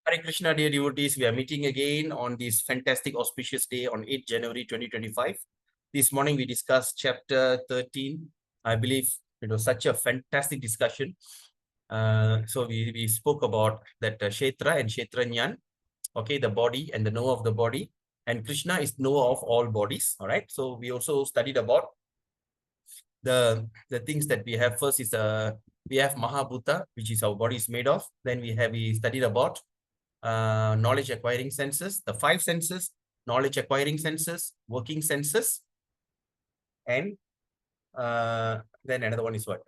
Hare Krishna, dear devotees. We are meeting again on this fantastic auspicious day on 8th January 2025. This morning we discussed chapter 13. I believe it was such a fantastic discussion. So we spoke about that Kshetra and Kshetranyan, okay, the body and the knower of the body. And Krishna is knower of all bodies, all right? So we also studied about the things that we have. First is we have Mahabhuta, which is our body is made of. Then we studied about knowledge acquiring senses, the five senses, knowledge acquiring senses, working senses, and then another one is what?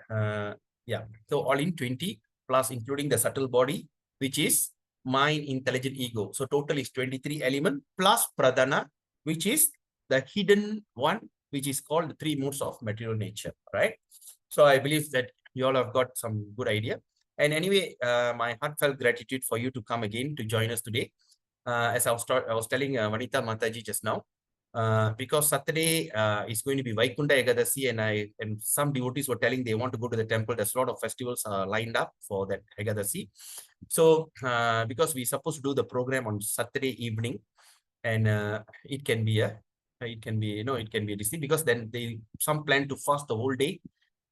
Yeah, so all in 20 plus including the subtle body, which is mind, intelligent, ego. So total is 23 element plus pradhana, which is the hidden one, which is called the three modes of material nature, right? So I believe that you all have got some good idea. And anyway, my heartfelt gratitude for you to come again to join us today. As I was telling Vanita Mataji just now, because Saturday is going to be Vaikunta Ekadasi, and some devotees were telling they want to go to the temple. There's a lot of festivals lined up for that Ekadasi. So because we're supposed to do the program on Saturday evening, and it can be a it can be it can be a decision, because then some plan to fast the whole day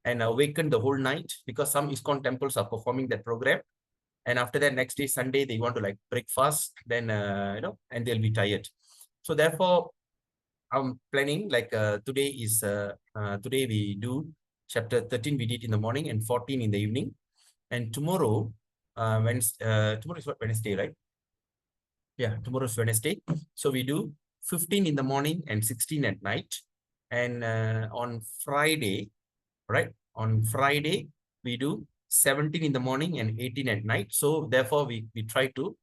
and awaken the whole night, because some ISKCON temples are performing that program. And after that, next day, Sunday, they want to like break fast, then, and they'll be tired. So therefore, I'm planning like today we do chapter 13, we did in the morning, and 14 in the evening. And tomorrow, tomorrow is what, Wednesday, right? Yeah, tomorrow is Wednesday. So we do 15 in the morning and 16 at night. And on Friday, right? On Friday, we do 17 in the morning and 18 at night. So therefore, we try to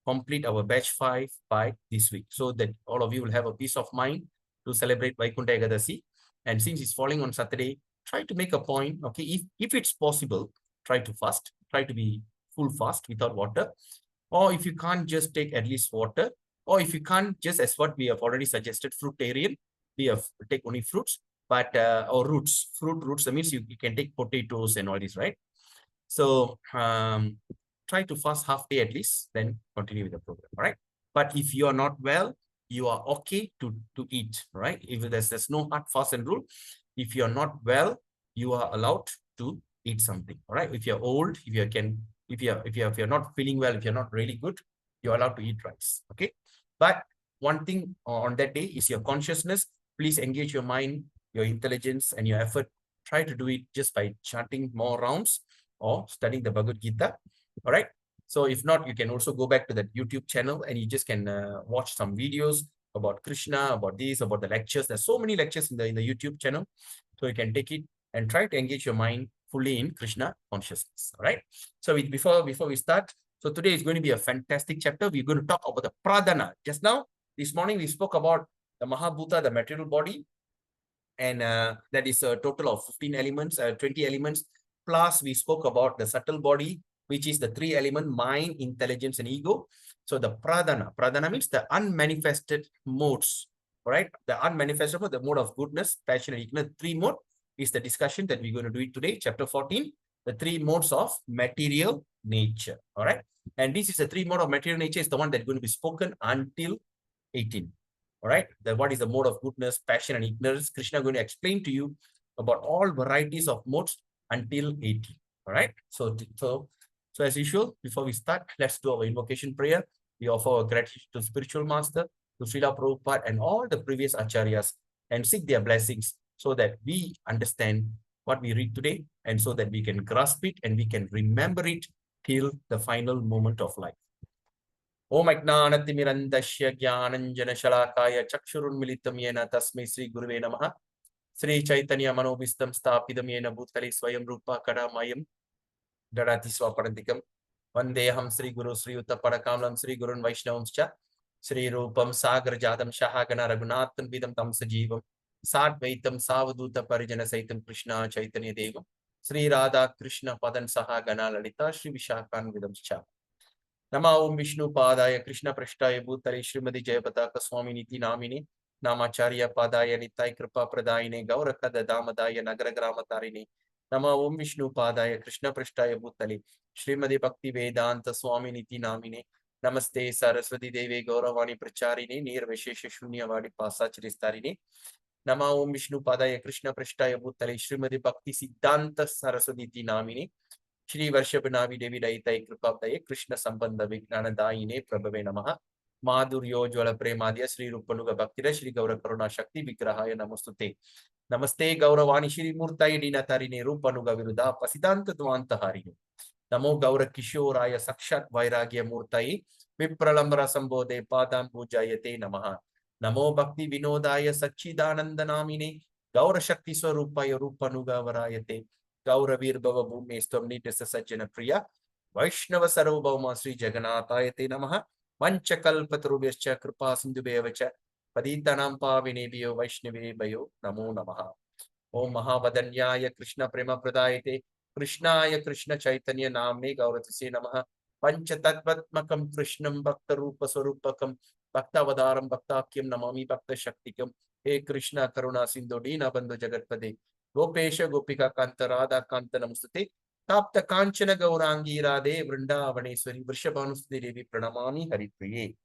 complete our batch 5 by this week, so that all of you will have a peace of mind to celebrate Vaikunta Ekadasi. And since it's falling on Saturday, try to make a point, okay? If it's possible, try to fast, try to be full fast without water. Or if you can't, just take at least water. Or if you can't, just as what we have already suggested, fruitarian, we have take only fruits, but or roots, fruit roots. That means you can take potatoes and all this, right? So try to fast half day at least, then continue with the program, all right? But if you are not well, you are okay to eat, right? If there's no hard fast and rule. If you are not well, you are allowed to eat something, all right? If you're old, if you're not feeling well, if you're not really good, you're allowed to eat rice, okay? But one thing on that day is your consciousness. Please engage your mind, your intelligence, and your effort. Try to do it just by chanting more rounds or studying the Bhagavad Gita, all right? So if not, you can also go back to that YouTube channel, and you just can watch some videos about Krishna, about this, about the lectures. There's so many lectures in the YouTube channel. So you can take it and try to engage your mind fully in Krishna consciousness, all right? So before we start, so today is going to be a fantastic chapter. We're going to talk about the pradhana. Just now, this morning, we spoke about the Mahabhuta, the material body, and that is a total of 15 elements, 20 elements. Plus, we spoke about the subtle body, which is the three element, mind, intelligence, and ego. So the pradhana means the unmanifested modes, right? The unmanifested mode, the mode of goodness, passion, and ignorance. Three mode is the discussion that we're going to do it today, chapter 14, the three modes of material nature, all right? And this is the three mode of material nature is the one that's going to be spoken until 18. All right, what is the mode of goodness, passion, and ignorance? Krishna is going to explain to you about all varieties of modes until 18. All right, so as usual, before we start, let's do our invocation prayer. We offer our gratitude to spiritual master, to Srila Prabhupada, and all the previous acharyas, and seek their blessings so that we understand what we read today, and so that we can grasp it and we can remember it till the final moment of life. ओम अज्ञानतिमिरन्धस्य ज्ञानञ्जनशलाकाय चक्षुरुन्मिलितं येन तस्मै श्रीगुरुवे नमः। श्रीचैतन्यमनोभीष्टं स्थापितं येन भूतले स्वयं रूपा कडामयं ददाति स्वपदान्तिकं। वन्देऽहं श्रीगुरु श्रीयुतपदकमलं श्रीगुरुन् वैष्णवंश्च श्रीरूपं सागरजातं सहागण रघुनाथन्वितं तं सजीवं साद्वैतं सावधूतपरिजनसहितं कृष्ण चैतन्यदेवं श्रीराधा कृष्ण पदं सहागण ललिता श्रीविशाखान्वितंश्च। नमा ओम विष्णु पादाय कृष्ण पृष्ठाय भूतले श्रीमती जयपताक स्वामिनीति नामिने नामाचार्य पादाय निताय कृपा प्रदायिने गौरकद दामदाय नगर ग्राम तारिणे। नमा ओम विष्णु पादाय कृष्ण पृष्ठाय भूतले श्रीमती भक्ति वेदांत स्वामिनीति नामिने Namaste Saraswati Devi Gauravani Pracharini Nir Vishesha Shunyavadi Pasacharistarini Nama Om Vishnu Padaya Krishna Prashtaya Bhutale Srimati Bhakti Siddhanta Saraswati Namini Shri Varshabhanavi Devi Daitai Kripaptaye Krishna Sambandha Vijnanadayine Prabhave Namaha Madhuryo Jwala Premadya Shri Rupanuga Bhaktira Shri Gaura Karuna Shakti Vigrahaya Namostute Namaste Gauravani Shri Murtai Dinatarine Rupanuga Viruddha Pasidanta Dvanta Harine Namo Gaura Kishoraya Sakshat Vairagya Murtai Vipralambra Sambodhe Padam Pujayate Namaha Namo Bhakti Vinodaya Sachidananda Namine Gaura Shakti Swarupaya Rupanuga Varayate Gaura Virbhava Bhume Stamni Tesa Sajjana Priya Vaishnava Sarvabhauma Sri Jagannatayate Namaha Vanchakalpatarubhyascha Kripa Sindhubevacha Paditanam Pavinebhyo Vaishnavebhayo Namo Namaha Om Mahavadanyaya Krishna Prema Pradayate Krishnaya Krishna Chaitanya Namne Gauratase Namaha Panchatattvatmakam Krishnam Bhakta Rupa Swarupakam Bhaktavadaram Bhaktakyam Namami Bhakta Shaktikam He Krishna Karuna Sindhu Dina Bandhu Jagatpade Gopesha Gopika Kanta Radha Kanta Namustate Tapta Kanchana Gaurangi Radhe Vrindavaneshwari Vrishabhanusuti Devi Pranamami Haripriye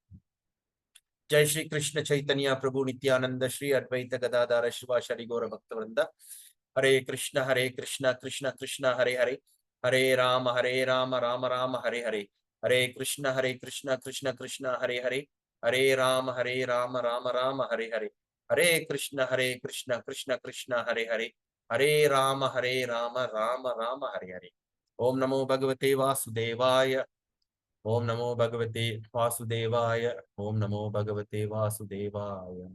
Jai Shri Krishna Chaitanya Prabhu Nityananda Shri Advaita Gadadara Shivashari Gaura Bhakta Hare Krishna Krishna Krishna Hare Hare Hare Rama Rama Rama Hare Hare Hare Krishna Krishna Krishna Hare Hare Hare Rama Rama Rama Hare Hare Hare Krishna Krishna Krishna Hare Hare Hare Rama Rama Rama Hare Hare Om Namo Bhagavate Vasudevaya Om Namo Bhagavate Vasudevaya Om Namo Bhagavate Vasudevaya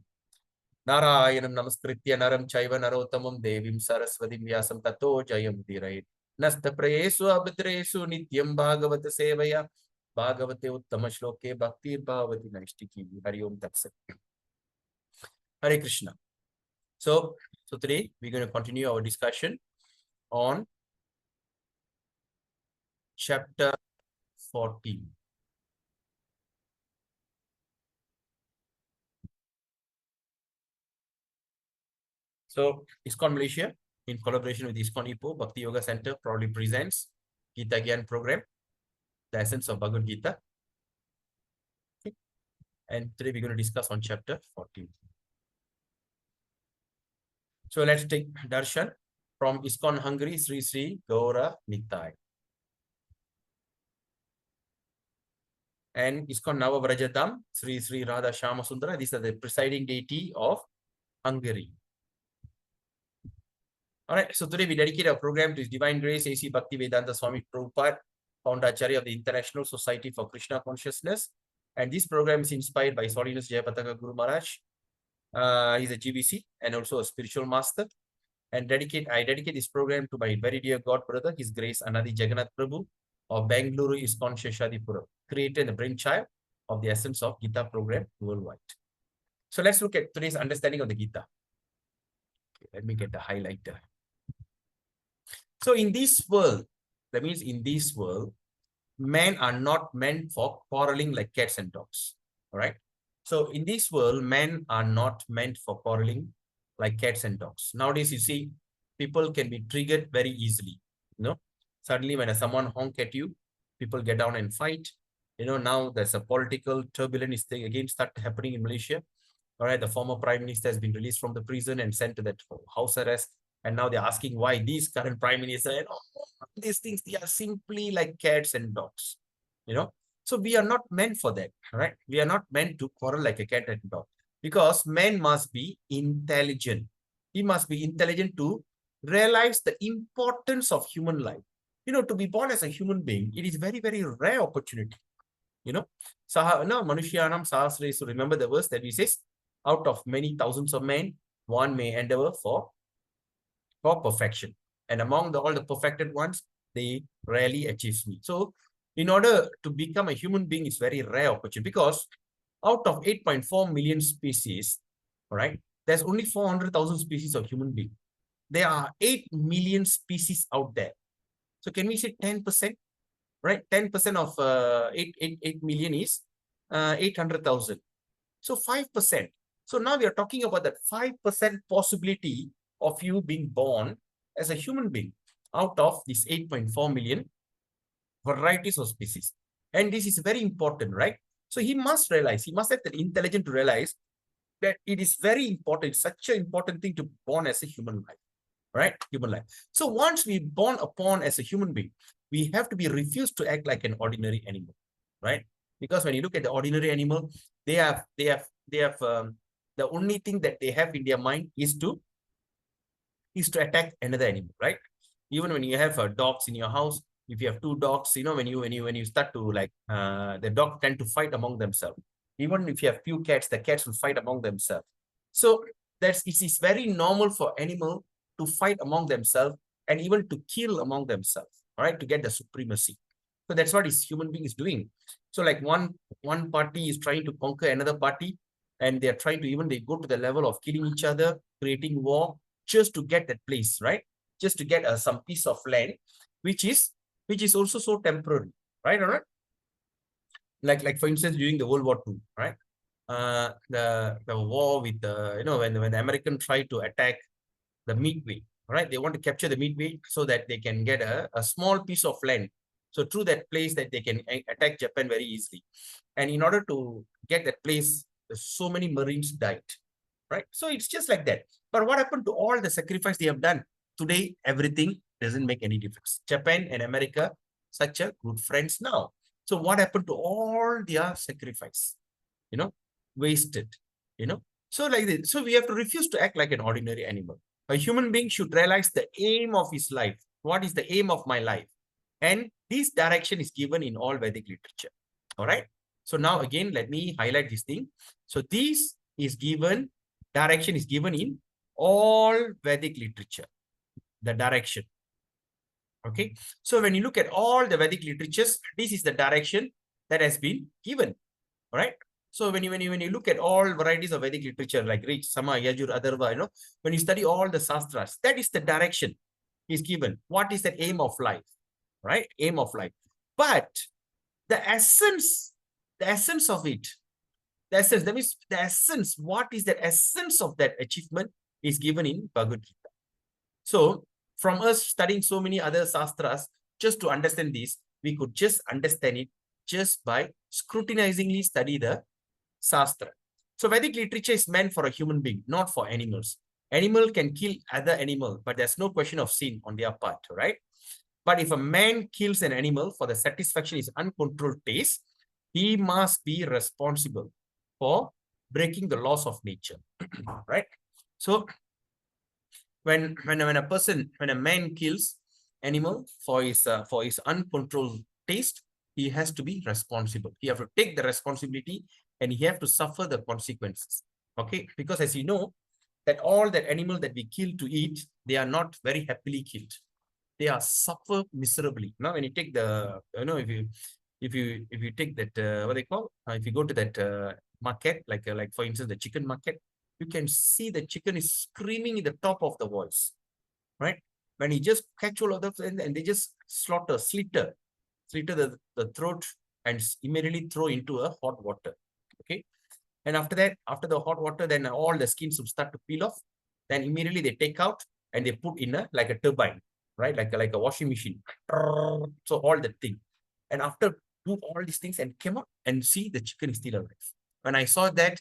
Narayanam Namaskritya Naram Chaiva Narottamam Devim Saraswatim Vyasam Tato Jayam Dhirai Nasta Prayesu Abhidresu Nityam Bhagavata Sevaya Bhagavate Uttama Shloke Bhaktir Bhavati Naishtiki Hari Om Tatsat Hare Krishna. So today we're going to continue our discussion on chapter 14. So ISKCON Malaysia, in collaboration with ISKCON Ipoh, Bhakti Yoga Center proudly presents Gita Gyan program, the essence of Bhagavad Gita. Okay. And today we're going to discuss on chapter 14. So let's take darshan from ISKCON Hungary, Sri Sri Gaura Nitai. And ISKCON Navavrajadam, Sri Sri Radha Shamasundara. These are the presiding deity of Hungary. All right, so today we dedicate our program to His Divine Grace, A.C. Bhaktivedanta Swami Prabhupada, Founder-Acharya of the International Society for Krishna Consciousness. And this program is inspired by His Holiness Jayapataka Guru Maharaj. He's a GBC and also a spiritual master. And I dedicate this program to my very dear God brother, His Grace Anadi Jagannath Prabhu of Bangalore ISKCON Sheshadipuram, created the brainchild of the essence of Gita program worldwide. So let's look at today's understanding of the Gita. Okay, let me get the highlighter. So in this world, that means in this world, men are not meant for quarreling like cats and dogs. All right. So in this world, men are not meant for quarreling like cats and dogs. Nowadays, you see, people can be triggered very easily. You know, suddenly when someone honk at you, people get down and fight. You know, now there's a political turbulence thing again start happening in Malaysia. All right, the former prime minister has been released from the prison and sent to that house arrest. And now they're asking why these current prime minister and all these things, they are simply like cats and dogs, you know. So we are not meant for that, right? We are not meant to quarrel like a cat and dog, because man must be intelligent. He must be intelligent to realize the importance of human life. You know, to be born as a human being, it is very, very rare opportunity. You know, Manushyanam Sahasre. So remember the verse that we says, out of many thousands of men, one may endeavor for perfection. And among all the perfected ones, they rarely achieve me. So in order to become a human being, it's very rare opportunity, because out of 8.4 million species, all right, there's only 400,000 species of human being. There are 8 million species out there. So can we say 10%? Right? 10% of 8 million is 800,000. So 5%. So now we are talking about that 5% possibility of you being born as a human being out of these 8.4 million varieties of species. And this is very important, right? So he must realize, he must have the intelligence to realize that it is very important, such an important thing to born as a human life, right? Human life. So once we born upon as a human being, we have to be refused to act like an ordinary animal, right? Because when you look at the ordinary animal, the only thing that they have in their mind is to attack another animal, right? Even when you have dogs in your house, if you have two dogs, when you start to like the dog tend to fight among themselves. Even if you have few cats, the cats will fight among themselves. So it is very normal for animal to fight among themselves and even to kill among themselves, all right, to get the supremacy. So that's what this human being is doing. So like one party is trying to conquer another party, and they're trying to they go to the level of killing each other, creating war, just to get that place, right? Just to get some piece of land, which is also so temporary, right? All right. Like for instance, during the World War II, right? The war with when the American tried to attack the Midway, right? They want to capture the Midway so that they can get a small piece of land. So through that place that they can attack Japan very easily. And in order to get that place, so many Marines died, right? So it's just like that. But what happened to all the sacrifice they have done? Today, everything doesn't make any difference. Japan and America, such a good friends now. So what happened to all their sacrifice? Wasted, So like this. So we have to refuse to act like an ordinary animal. A human being should realize the aim of his life. What is the aim of my life? And this direction is given in all Vedic literature. All right. So now again, let me highlight this thing. So this is given, direction is given in all Vedic literature, the direction. Okay. So when you look at all the Vedic literatures, this is the direction that has been given. All right. So when you look at all varieties of Vedic literature, like Rig, Sama, Yajur, Atharva, when you study all the Shastras, that is the direction is given. What is the aim of life? Right? Aim of life. But the essence of it, that means the essence, what is the essence of that achievement is given in Bhagavad Gita. So from us studying so many other Shastras, just to understand this, we could just understand it just by scrutinizingly study the Shastra. So Vedic literature is meant for a human being, not for animals. Animal can kill other animal, but there's no question of sin on their part, right? But if a man kills an animal for the satisfaction of his uncontrolled taste, he must be responsible for breaking the laws of nature, right? So when a man kills animal for his uncontrolled taste, he has to be responsible. He have to take the responsibility and he have to suffer the consequences. Okay, because as you know, that all that animal that we kill to eat, they are not very happily killed. They are suffer miserably. Now, when you take the, if you take that, what they call, if you go to that market, like for instance, the chicken market, you can see the chicken is screaming in the top of the voice, right? When he just catch all of them and they just slither the throat and immediately throw into a hot water. Okay. And after that, after the hot water, then all the skins will start to peel off. Then immediately they take out and they put in like a turbine, right? Like a washing machine. So all the thing. And after do all these things and came out and see the chicken is still alive. When I saw that,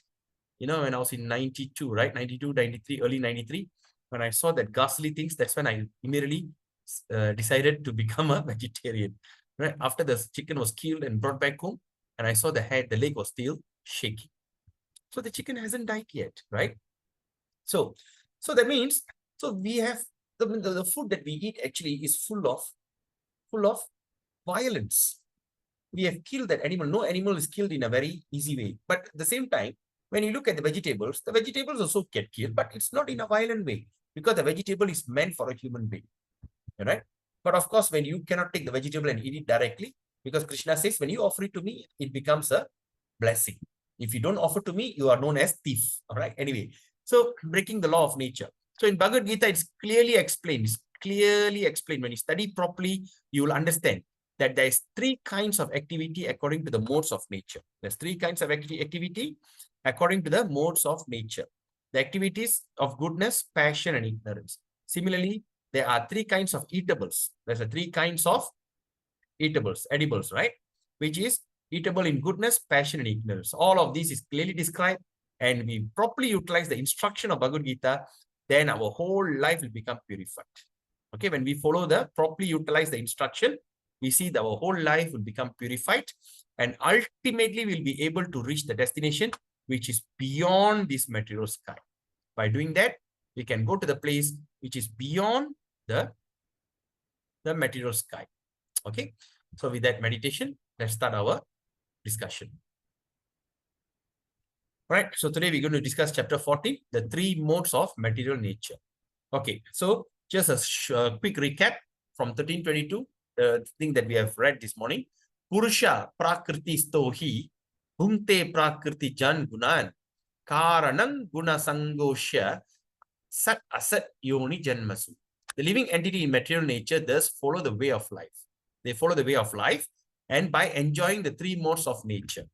when I was in 92, right? 92, 93, early 93, when I saw that ghastly things, that's when I immediately decided to become a vegetarian. Right? After the chicken was killed and brought back home, and I saw the leg was still shaking. So the chicken hasn't died yet, right? So that means, so we have the food that we eat actually is full of violence. We have killed that animal. No animal is killed in a very easy way. But at the same time, when you look at the vegetables also get killed, but it's not in a violent way because the vegetable is meant for a human being, right? But of course, when you cannot take the vegetable and eat it directly, because Krishna says, when you offer it to me, it becomes a blessing. If you don't offer to me, you are known as thief. All right. Anyway, so breaking the law of nature. So in Bhagavad Gita, it's clearly explained. When you study properly, you will understand that there's three kinds of activity according to the modes of nature. There's three kinds of activity according to the modes of nature. The activities of goodness, passion, and ignorance. Similarly, there are three kinds of eatables. There's three kinds of eatables, edibles, right? which is eatable in goodness, passion, and ignorance. All of this is clearly described, and we properly utilize the instruction of Bhagavad Gita, then our whole life will become purified. Okay, when we follow the properly utilize the instruction, we see that our whole life will become purified, and ultimately we'll be able to reach the destination, which is beyond this material sky. By doing that, we can go to the place which is beyond the material sky. Okay, so with that meditation, let's start our discussion. All right, so today we're going to discuss chapter 14, the 3 modes of material nature. Okay, so just a quick recap from 1322, the thing that we have read this morning. Purusha prakriti stohi bhunte prakriti jan gunan karanam guna sangosha sat asat yoni janmasu. The living entity in material nature thus follow the way of life. They follow the way of life, and by enjoying the 3 modes of nature.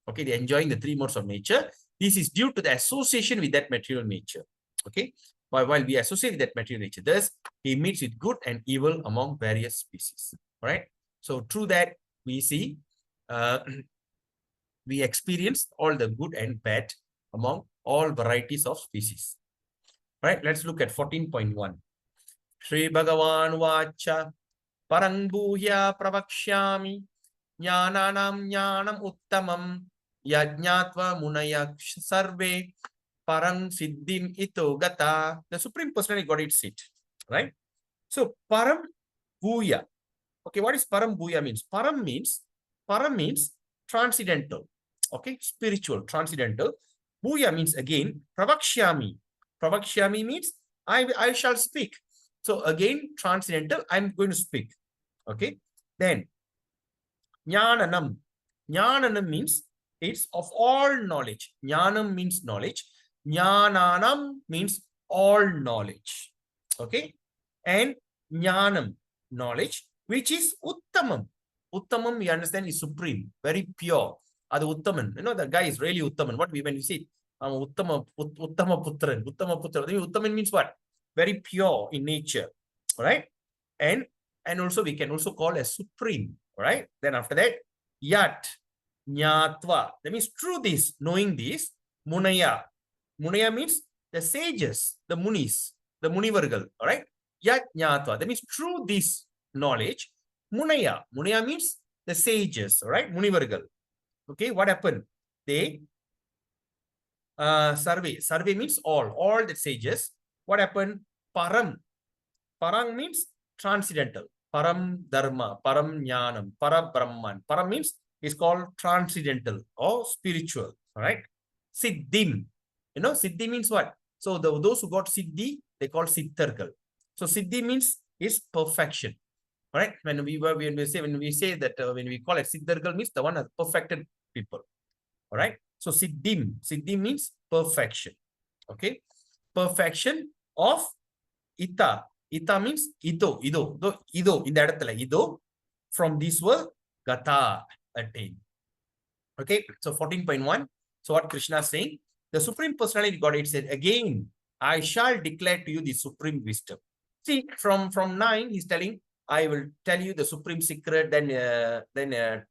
Okay, they're enjoying the 3 modes of nature. This is due to the association with that material nature. Okay, while we associate with that material nature, thus he meets with good and evil among various species. All right, so through that we see we experience all the good and bad among all varieties of species. All right, let's look at 14.1. Shri Bhagavan Vacha Parang Bhuya Pravakshyami Jnananam Jnanam Uttamam Yajñatva Munaya Sarve Parang Siddhim Ito Gata. The Supreme Personality got its seat, right? So Param Bhuya. Okay, what is Param Bhuya means? Param means transcendental. Okay, spiritual, transcendental. Bhuya means again Pravakshyami. Pravakshyami means I shall speak. So again, transcendental, I'm going to speak. Okay, then Jnananam. Jnananam means it's of all knowledge. Jnanam means knowledge. Jnananam means all knowledge. Okay, and Jnanam, knowledge, which is Uttamam. Uttamam, we understand, is supreme, very pure. Adu Uttaman. You know, the guy is really Uttaman. What we when you see Uttama Putran, Uttama Putra. Uttaman means what? Very pure in nature. Right? And also we can also call as supreme. Right? Then after that, Yat, Jnatva. That means through this, knowing this, Munaya. Munaya means the sages, the Munis, the Munivargal. All right? Yat Jnatva. That means through this knowledge, Munaya. Munaya means the sages. All right? Munivargal. Okay, what happened? They survey. Survey means all the sages. What happened? Param. Parang means transcendental. Param Dharma, Param Jnanam, Param Brahman. Param means is called transcendental or spiritual. All right. Siddhim. You know, Siddhi means what? So those who got Siddhi, they call Siddhargal. So Siddhi means is perfection. All right. When we say that when we call it Siddhargal means the one has perfected people. All right. So Siddhim. Siddhi means perfection. Okay. Perfection of Ita. Ita means Ido. In the Ido. From this world, Gata, attain. Okay. So 14.1. So what Krishna is saying, the Supreme Personality Godhead said, again, I shall declare to you the supreme wisdom. See, from 9, he's telling, I will tell you the supreme secret. Then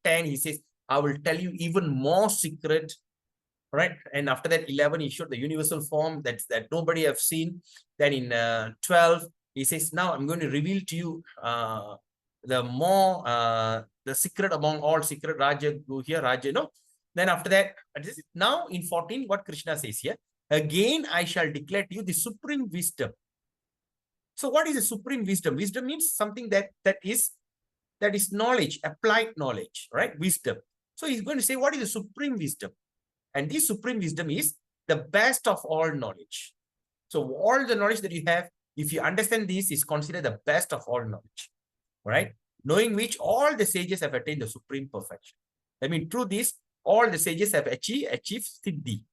10, he says, I will tell you even more secret. Right? And after that, 11, he showed the universal form that nobody have seen. Then in 12, he says, now I'm going to reveal to you the secret among all secret. Raja, go here, Raja, no? Then after that, now in 14, what Krishna says here, again, I shall declare to you the supreme wisdom. So what is the supreme wisdom? Wisdom means something that is knowledge, applied knowledge, right? Wisdom. So he's going to say, what is the supreme wisdom? And this supreme wisdom is the best of all knowledge. So all the knowledge that you have, if you understand this, is considered the best of all knowledge, right? Knowing which all the sages have attained the supreme perfection. I mean, through this, all the sages have achieved Siddhi.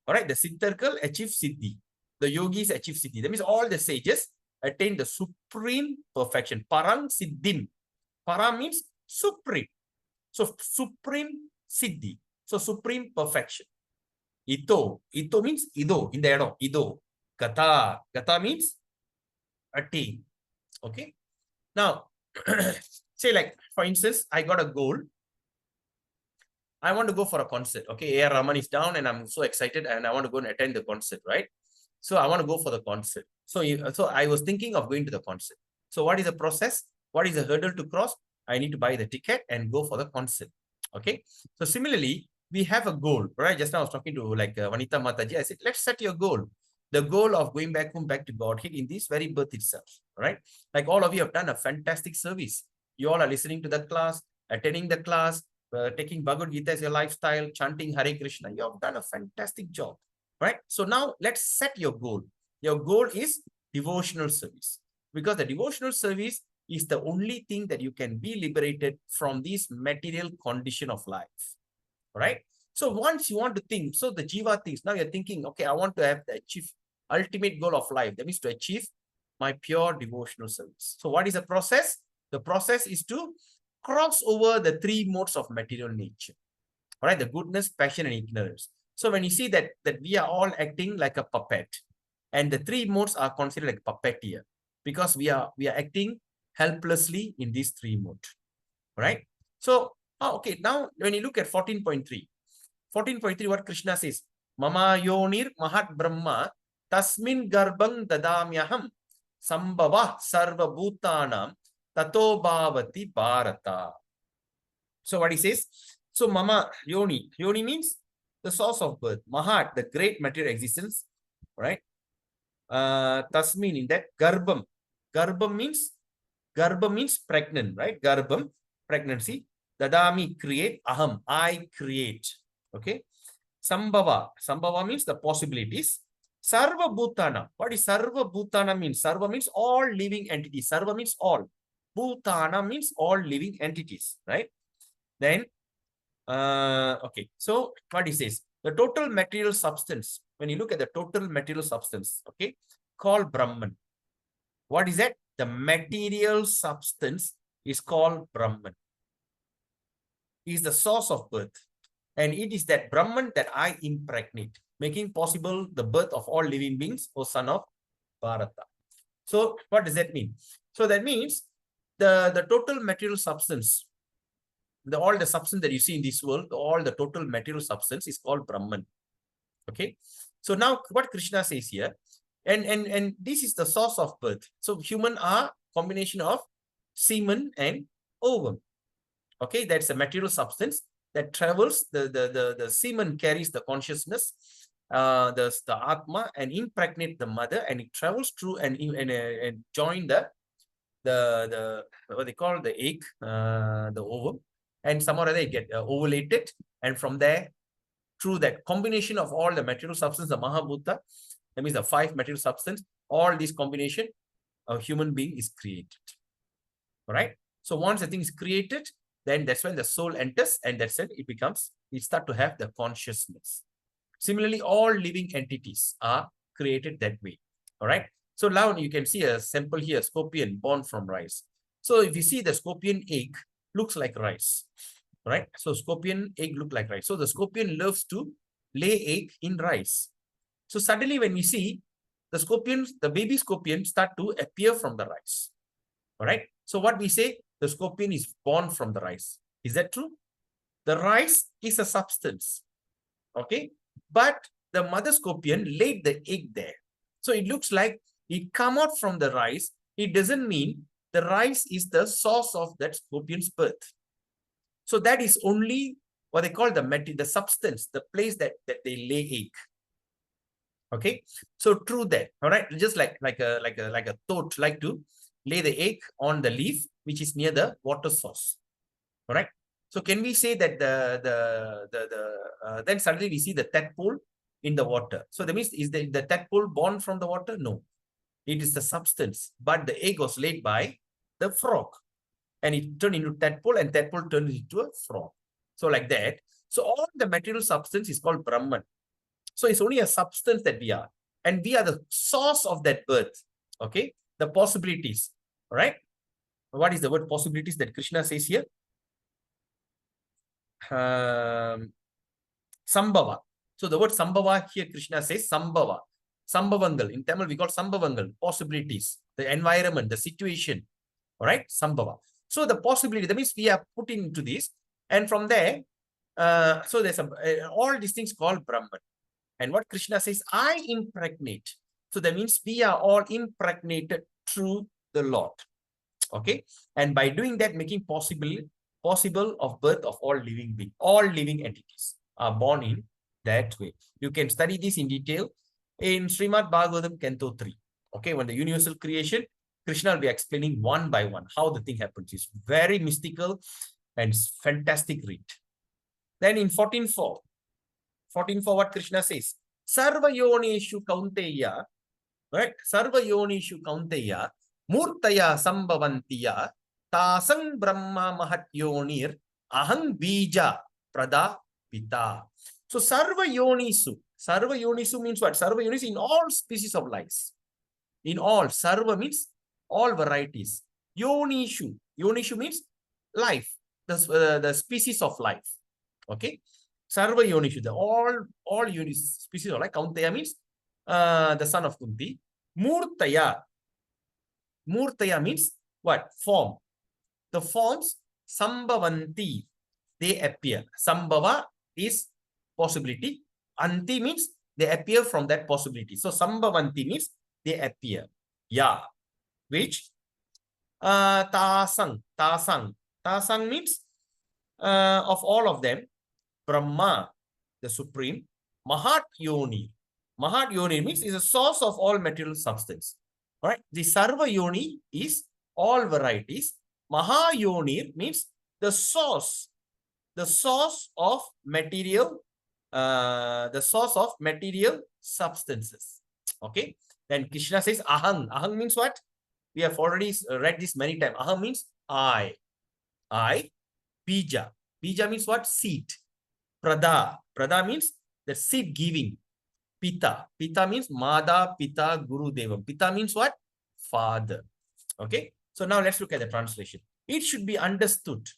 All right, the Siddhargal achieve Siddhi. The yogis achieve Siddhi. That means all the sages attain the supreme perfection. Parang Siddhim. Para means supreme. So supreme Siddhi. So supreme perfection. Ito. Ito means Ido. In the Edo. Ido. Gata. Gata means attain. Okay. Now, say like, for instance, I got a goal. I want to go for a concert. Okay, A.R. Rahman is down and I'm so excited and I want to go and attend the concert, right? So I want to go for the concert. So I was thinking of going to the concert. So what is the process? What is the hurdle to cross? I need to buy the ticket and go for the concert. Okay. So similarly, we have a goal, right? Just now I was talking to like Vanita Mataji. I said, let's set your goal. The goal of going back home, back to Godhead in this very birth itself, right? Like all of you have done a fantastic service. You all are listening to the class, attending the class, taking Bhagavad Gita as your lifestyle, chanting Hare Krishna. You have done a fantastic job, right? So now let's set your goal. Your goal is devotional service, because the devotional service is the only thing that you can be liberated from this material condition of life, right? So once you want to think, so the Jiva thinks, now you're thinking, okay, I want to have the achieve ultimate goal of life. That means to achieve my pure devotional service. So what is the process? The process is to cross over the three modes of material nature, all right? The goodness, passion, and ignorance. So when you see that we are all acting like a puppet, and the three modes are considered like puppeteer, because we are acting helplessly in these three modes, right? So, okay, now when you look at 14.3, what Krishna says, Mama yonir mahat brahma tasmin garbang dadamyaham sambhava sarva bhutanam tato bhavati bharata. So what he says, so Mama Yoni means the source of birth, Mahat, the great material existence, right? Tasmin, in that Garbam. Garbam means pregnant, right? Garbam, pregnancy. Dadami, create. Aham, I create. Okay. Sambhava means the possibilities. Sarva Bhutana. What is Sarva Bhutana means? Sarva means all living entities. Sarva means all. Bhutana means all living entities, right? Then, okay. So what he says, the total material substance, when you look at the total material substance, okay, called Brahman. What is that? The material substance is called Brahman. It is the source of birth. And it is that Brahman that I impregnate, making possible the birth of all living beings, O son of Bharata. So what does that mean? So that means the total material substance, all the substance that you see in this world, all the total material substance is called Brahman. Okay. So now what Krishna says here, and this is the source of birth. So human are combination of semen and ovum. Okay, that's a material substance that travels. The semen carries the consciousness, the atma, and impregnate the mother, and it travels through and join the what they call the egg, the ovum, and some or other it get ovulated, and from there, through that combination of all the material substance, the Mahabhuta, that means the five material substance, all this combination, a human being is created. All right. So once the thing is created, then that's when the soul enters, and that's when it start to have the consciousness. Similarly, all living entities are created that way. All right. So now you can see a sample here, scorpion born from rice. So if you see the scorpion egg looks like rice, right? So scorpion egg look like rice. So the scorpion loves to lay egg in rice. So suddenly when we see the scorpions, the baby scorpion start to appear from the rice. All right. So what we say, the scorpion is born from the rice. Is that true? The rice is a substance. Okay. But the mother scorpion laid the egg there. So it looks like it come out from the rice. It doesn't mean the rice is the source of that scorpion's birth. So that is only what they call the substance, the place that they lay egg. Okay. So through that, all right, just like a toad like to lay the egg on the leaf, which is near the water source. All right. So can we say that then suddenly we see the tadpole in the water? So that means is the tadpole born from the water? No, it is the substance, but the egg was laid by the frog, and it turned into tadpole, and tadpole turned into a frog. So like that. So all the material substance is called Brahman. So it's only a substance that we are, and we are the source of that birth. Okay, the possibilities. All right. What is the word possibilities that Krishna says here? Sambhava. So the word Sambhava here, Krishna says Sambhava. Sambhavangal. In Tamil, we call Sambhavangal, possibilities, the environment, the situation. All right, Sambhava. So the possibility, that means we are put into this, and from there, So there's all these things called Brahman. And what Krishna says, I impregnate. So that means we are all impregnated through the Lord. Okay. And by doing that, making possible of birth of all living beings, all living entities are born in that way. You can study this in detail in Srimad Bhagavatam Canto 3. Okay. When the universal creation, Krishna will be explaining one by one how the thing happens. It's very mystical and fantastic read. Then in 14.4, what Krishna says, Sarva Yonishu Kaunteya, right? Sarva Yonishu Kaunteya, Murtaya Sambhavantiya, Tasang Brahma Mahat Yonir, Ahang Bija Prada Pita. So Sarva Yonisu means what? Sarva Yonisu in all species of life. In all, Sarva means all varieties. Yonishu means life, the species of life. Okay. Sarva Yonishu, the all species of life. Kaunteya means the son of Kunti. Murtaya means what? Form. The forms Sambhavanti, they appear. Sambhava is possibility. Anti means they appear from that possibility. So Sambhavanti means they appear. Yeah. Which? Tasang means of all of them, Brahma, the supreme, Mahat Yoni. Mahat Yoni means is a source of all material substance. All right. The Sarva Yoni is all varieties. Mahayonir means the source of material, substances. Okay. Then Krishna says Ahang. Ahang means what? We have already read this many times. Ahang means I. Bija. Bija means what? Seed. Prada means the seed giving. Pita means Mada, Pita, Guru Devam. Pita means what? Father. Okay. So now let's look at the translation. It should be understood,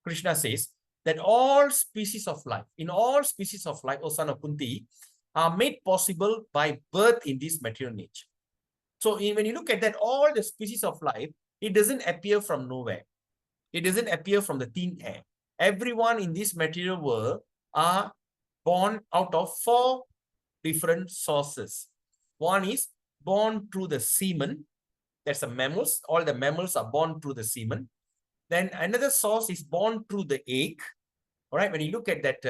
Krishna says, that all species of life, O son of Kunti, are made possible by birth in this material nature. So when you look at that, all the species of life, it doesn't appear from nowhere. It doesn't appear from the thin air. Everyone in this material world are born out of 4 different sources. One is born through the semen. That's the mammals. All the mammals are born through the semen. Then another source is born through the egg. All right. When you look at that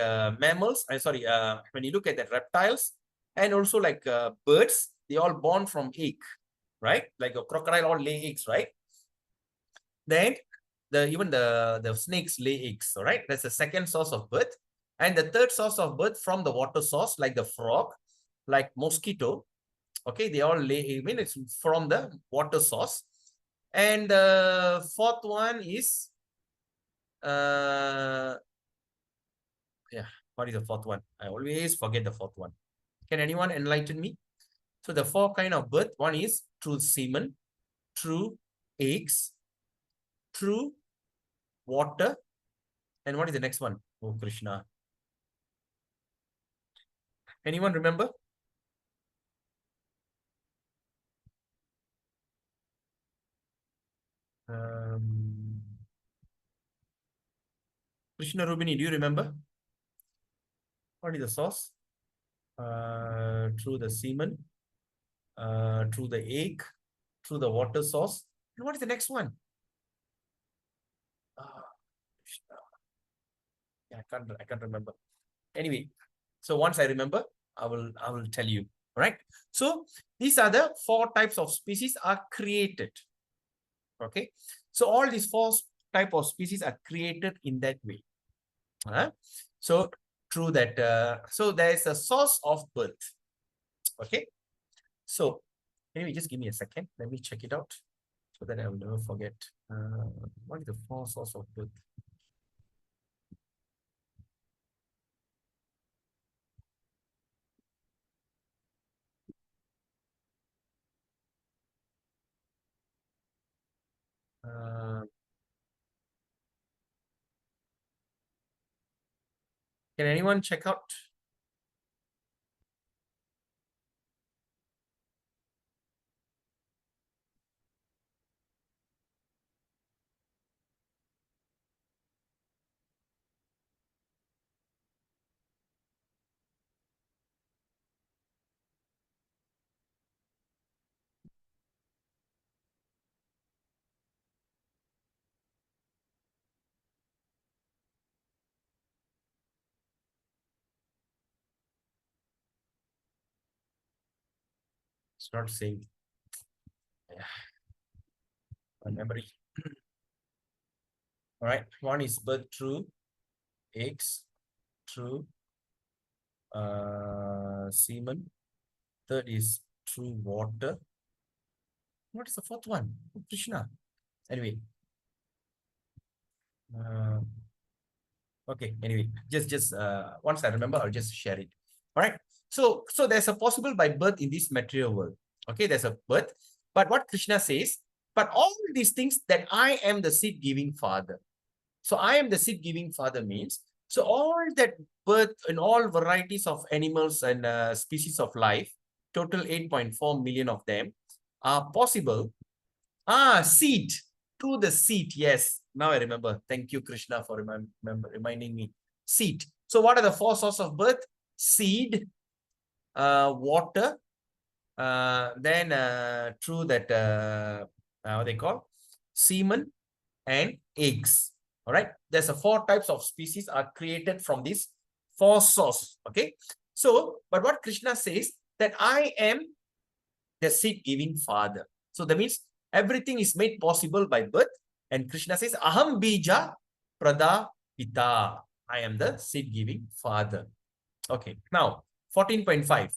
when you look at that reptiles and also like birds, they all born from egg, right? Like a crocodile all lay eggs, right? Then even the snakes lay eggs. All right. That's the second source of birth. And the third source of birth from the water source, like the frog, like mosquito. Okay, they all lay, it's from the water source. And the fourth one is, what is the fourth one? I always forget the fourth one. Can anyone enlighten me? So the 4 kind of birth, one is through semen, through eggs, through water, and what is the next one? Oh, Krishna. Anyone remember? Krishna Rubini, do you remember? What is the source? Through the semen, through the egg, through the water source. And what is the next one? Yeah, I can't remember. Anyway, so once I remember, I will tell you. All right. So these are the 4 types of species are created. Okay. So all these 4 type of species are created in that way. So through that, so there is a source of birth. Okay. So anyway, just give me a second. Let me check it out so that I will never forget. What is the 4 source of birth? Can anyone check out? It's not saying. Yeah. My memory. All right. One is birth true, eggs, true, semen. Third is true water. What is the fourth one? Oh, Krishna. Anyway. Okay. Anyway, just once I remember, I'll just share it. All right. So there's a possible by birth in this material world. Okay, there's a birth. But what Krishna says, but all these things that I am the seed giving father. So I am the seed giving father means, so all that birth in all varieties of animals and species of life, total 8.4 million of them are possible. Seed, through the seed. Yes, now I remember. Thank you, Krishna, for reminding me. Seed. So what are the four sources of birth? Seed, water, then through that, what they call? Semen and eggs. All right. There's a four types of species are created from this four source. Okay. So, but what Krishna says that I am the seed giving father. So that means everything is made possible by birth. And Krishna says, Aham bija prada pita. I am the seed giving father. Okay. Now, 14.5.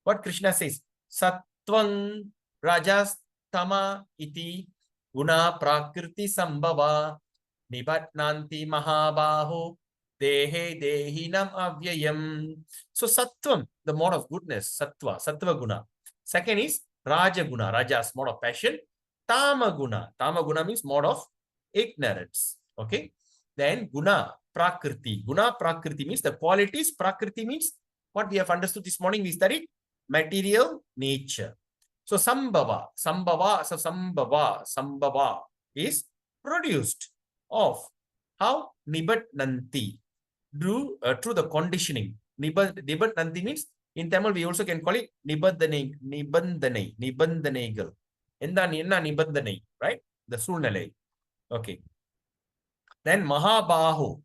What Krishna says, Sattvang rajas tama iti guna prakriti sambhava nibatnanti mahabaho dehe dehinam avyayam. So sattvam, the mode of goodness, sattva guna. Second is raja guna, rajas, mode of passion. Tama guna means mode of ignorance. Okay. Then guna prakriti means the qualities. Prakriti means what we have understood this morning. We studied material nature. So sambhava is produced of how? Nibatnanti, through the conditioning. Nibatnanti means in Tamil we also can call it nibandanegal. Enna nibandhanai, right? The sulnalai. Okay. Then Mahabaho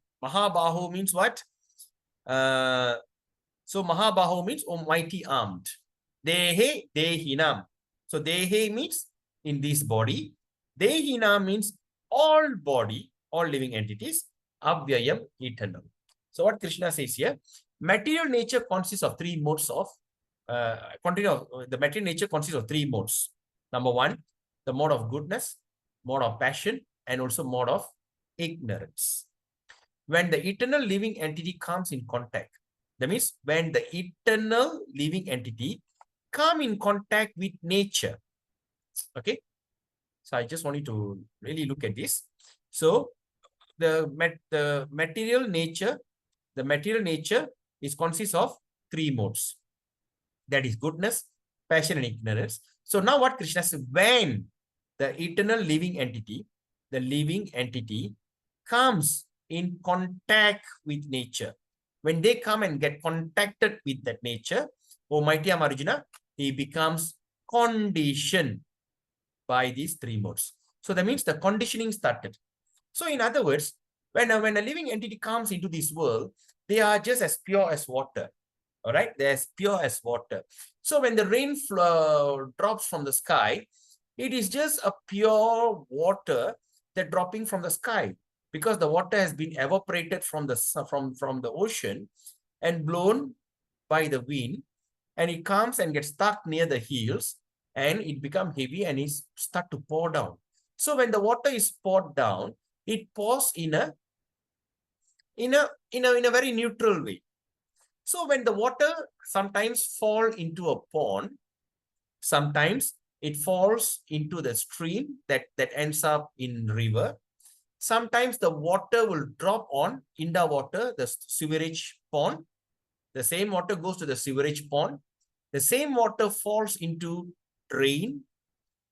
means what? So Mahabaho means almighty armed. Dehe, dehinam. So Dehe means in this body. Dehina means all body, all living entities. Avyayam, eternal. So what Krishna says here, material nature consists of three modes of, the material nature consists of three modes. Number one, the mode of goodness, mode of passion, and also mode of ignorance. When the eternal living entity comes in contact, that means when the eternal living entity come in contact with nature. Okay. So I just want you to really look at this. So the material nature is consists of three modes. That is goodness, passion, and ignorance. So now what Krishna says, when the eternal living entity, comes in contact with nature, when they come and get contacted with that nature, O mighty Arjuna, he becomes conditioned by these three modes. So that means the conditioning started. So in other words, when a living entity comes into this world, they are just as pure as water. All right, they're as pure as water. So when the rain drops from the sky, it is just a pure water that dropping from the sky, because the water has been evaporated from the ocean and blown by the wind, and it comes and gets stuck near the hills, and it becomes heavy and is start to pour down. So when the water is poured down, it pours in a very neutral way. So when the water sometimes fall into a pond, sometimes it falls into the stream that ends up in river. Sometimes the water will drop on Inda water, the sewerage pond. The same water goes to the sewerage pond. The same water falls into drain.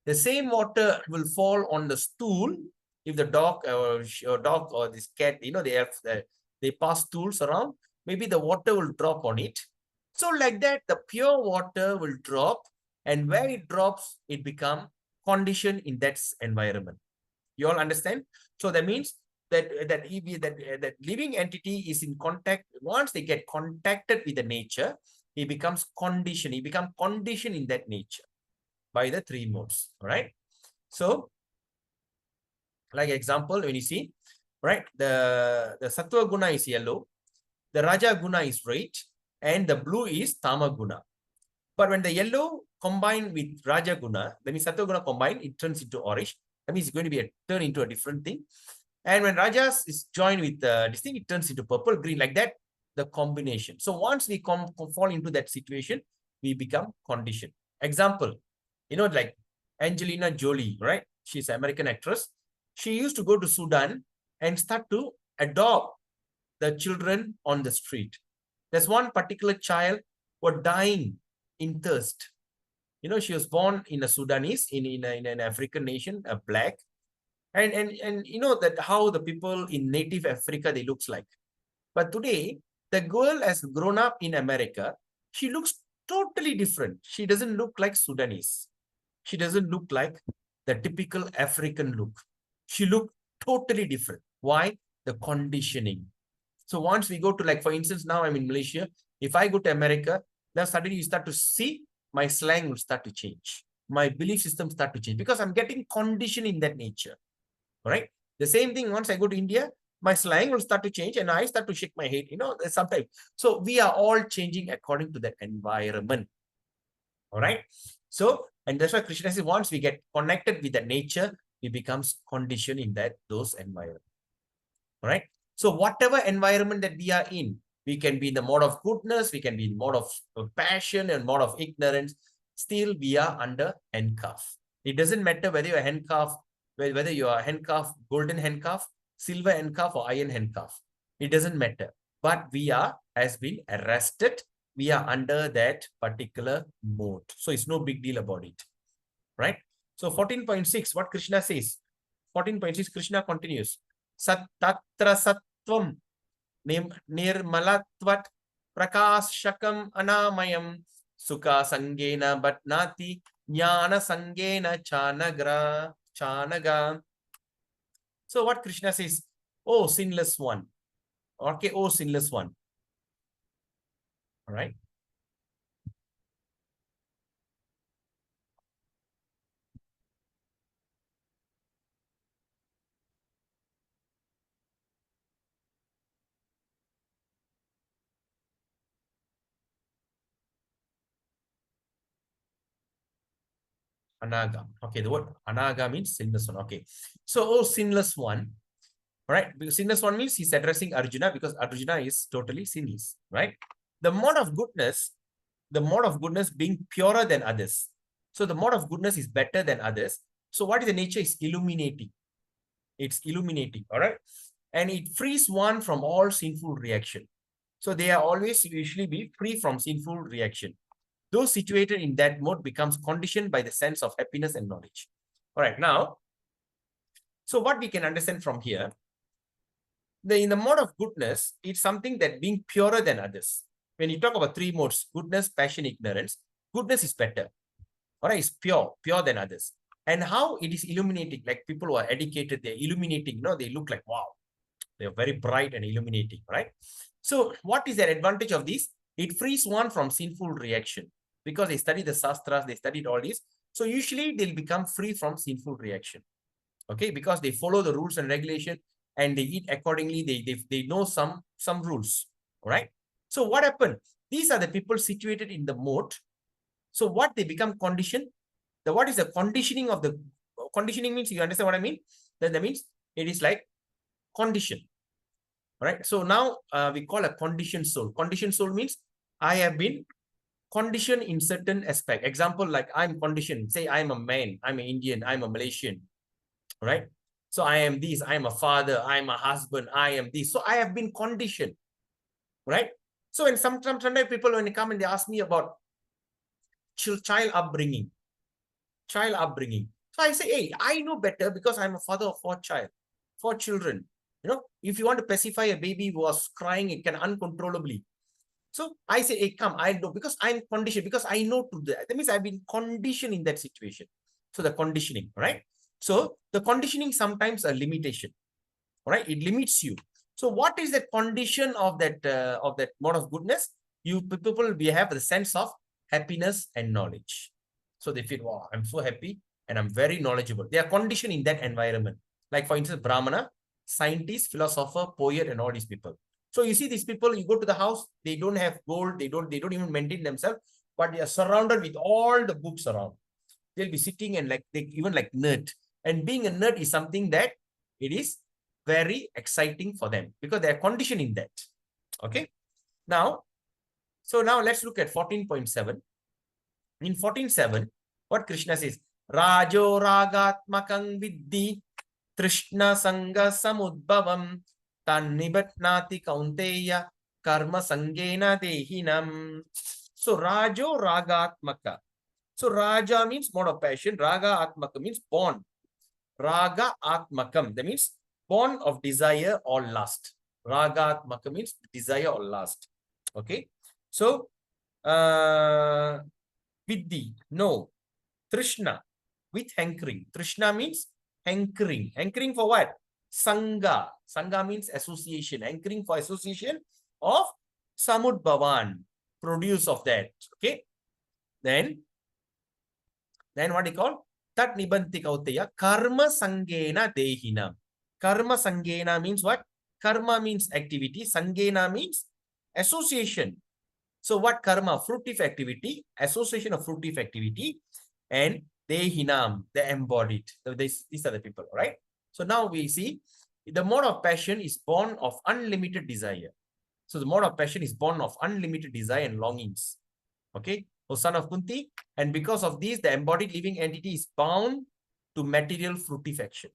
The same water will fall on the stool. If the dog or this cat, they pass stools around, maybe the water will drop on it. So like that, the pure water will drop, and where it drops, it becomes conditioned in that environment. You all understand? So that means that living entity is in contact. Once they get contacted with the nature, he becomes conditioned. He becomes conditioned in that nature. by the three modes. All right. So, like example, when you see, right, the Sattva Guna is yellow, the Raja Guna is red, and the blue is Tama Guna. But when the yellow combined with Raja Guna, that means Sattva Guna combined, it turns into orange. That means it's going to be turn into a different thing. And when Rajas is joined with this thing, it turns into purple, green, like that, the combination. So once we fall into that situation, we become conditioned. Example, like Angelina Jolie, right? She's an American actress. She used to go to Sudan and start to adopt the children on the street. There's one particular child who was dying in thirst. She was born in a Sudanese, in an African nation, a black. And that how the people in native Africa, they looks like. But today, the girl has grown up in America. She looks totally different. She doesn't look like Sudanese. She doesn't look like the typical African look. She looked totally different. Why? The conditioning. So once we go to, like, for instance, now I'm in Malaysia. If I go to America, then suddenly you start to see my slang will start to change. My belief system start to change because I'm getting conditioned in that nature. All right. The same thing, once I go to India, my slang will start to change and I start to shake my head, sometimes. So we are all changing according to that environment. All right. So, and that's why Krishna says, once we get connected with the nature, we become conditioned in those environments. All right. So whatever environment that we are in, we can be in the mode of goodness, we can be in mode of passion and mode of ignorance. Still, we are under handcuff. It doesn't matter whether you're handcuffed, whether you are handcuff, golden handcuff, silver handcuff, or iron handcuff. It doesn't matter. But we has been arrested. We are under that particular mode. So it's no big deal about it. Right? So 14.6, what Krishna says. 14.6, Krishna continues. Tatra sattvam nirmalatvat prakashakam anamayam sukha sangena batnati jnana sangena chanaga. So what Krishna says, oh sinless one. Okay, oh sinless one. All right. Anaga. Okay, the word anaga means sinless one. Okay. So, oh sinless one. Right? Because sinless one means he's addressing Arjuna because Arjuna is totally sinless. Right? The mode of goodness being purer than others. So the mode of goodness is better than others. So what is the nature? Is illuminating. It's illuminating. All right. And it frees one from all sinful reaction. So they are always usually be free from sinful reaction. Those situated in that mode becomes conditioned by the sense of happiness and knowledge. All right. Now, so what we can understand from here, in the mode of goodness, it's something that being purer than others. When you talk about three modes, goodness, passion, ignorance, goodness is better. All right, it's pure than others. And how it is illuminating, like people who are educated, they're illuminating, they look like, wow, they're very bright and illuminating, right? So what is the advantage of this? It frees one from sinful reaction because they study the Shastras, they studied all this. So usually they'll become free from sinful reaction, okay? Because they follow the rules and regulation and they eat accordingly. They know some rules, all right? So what happened? These are the people situated in the mode. So what they become conditioned? What is the conditioning of the conditioning means? You understand what I mean? That means it is like condition. Right. So now we call a conditioned soul. Conditioned soul means I have been conditioned in certain aspect. Example, like I'm conditioned. Say I'm a man, I'm an Indian, I'm a Malaysian. Right. So I am this, I'm a father, I'm a husband, I am this. So I have been conditioned. Right. So when sometimes people, when they come and they ask me about child upbringing. So I say, hey, I know better because I'm a father of four children. If you want to pacify a baby who was crying, it can uncontrollably. So I say, hey, come, I know because I'm conditioned, because I know to that. That means I've been conditioned in that situation. So the conditioning, right? So the conditioning sometimes a limitation, right? It limits you. So what is the condition of that mode of goodness? You people, we have the sense of happiness and knowledge. So they feel, wow, I'm so happy and I'm very knowledgeable. They are conditioned in that environment. Like for instance, Brahmana, scientist, philosopher, poet, and all these people. So you see these people, you go to the house, they don't have gold, they don't even maintain themselves, but they are surrounded with all the books around. They'll be sitting and like they even like nerd. And being a nerd is something that it is very exciting for them because they are conditioned in that. Okay. Now, so now let's look at 14.7. In 14.7, what Krishna says, Rajo ragatmakang viddi Trishna sanga samudbhavam tannibatnati kaunteya karma sangena dehinam. So Rajo ragatmaka. So Raja means mode of passion. Raga atmaka means born. Raga atmakam. That means born of desire or lust. Raga atmaka means desire or lust. Okay. So Vidhi, no. Trishna, with hankering. Trishna means hankering. Hankering for what? Sangha. Sangha means association. Hankering for association of Samudbhavan, produce of that. Okay. Then what do you call? Tat nibanti kauteya karma sangena dehina. Karma sangena means what? Karma means activity. Sangena means association. So what karma? Fruitive activity, association of fruitive activity, and dehinam, the embodied. So these are the people, right? So now we see the mode of passion is born of unlimited desire. So the mode of passion is born of unlimited desire and longings. Okay, O son of Kunti, and because of these, the embodied living entity is bound to material fructification.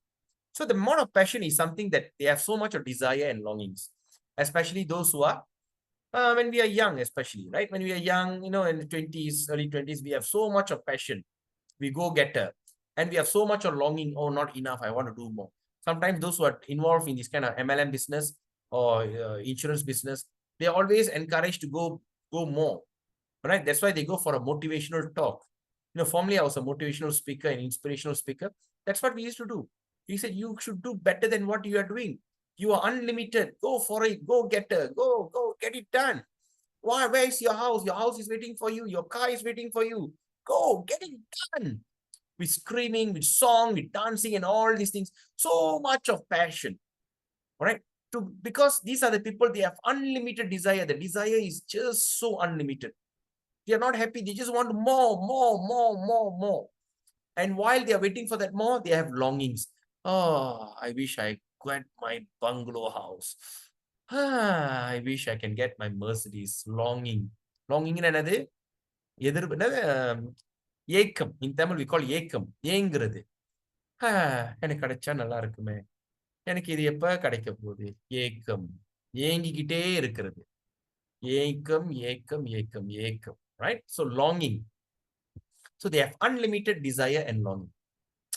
So the mode of passion is something that they have so much of desire and longings, especially those who are when we are young, especially, right? When we are young, in the 20s, early 20s, we have so much of passion. We go getter. And we have so much of longing. Oh, not enough. I want to do more. Sometimes those who are involved in this kind of MLM business or insurance business, they are always encouraged to go more, right? That's why they go for a motivational talk. Formerly I was a motivational speaker and inspirational speaker. That's what we used to do. He said, you should do better than what you are doing. You are unlimited. Go for it. Go getter. Go get it done. Why? Where is your house? Your house is waiting for you. Your car is waiting for you. Go get it done. With screaming, with song, with dancing and all these things. So much of passion. All right. Because these are the people, they have unlimited desire. The desire is just so unlimited. They are not happy. They just want more. And while they are waiting for that more, they have longings. Oh, I wish I got my bungalow house. I wish I can get my Mercedes. Longing. Longing in another. ஏக்கம். In Tamil we call ஏக்கம். ஏங்குறது. எனக்கு கிடைச்சா நல்லா இருக்குமே. எனக்கு இது எப்ப கிடைக்க போகுது? ஏக்கம். ஏங்கிக்கிட்டே இருக்கிறது. ஏக்கம். Right? So longing. So they have unlimited desire and longing.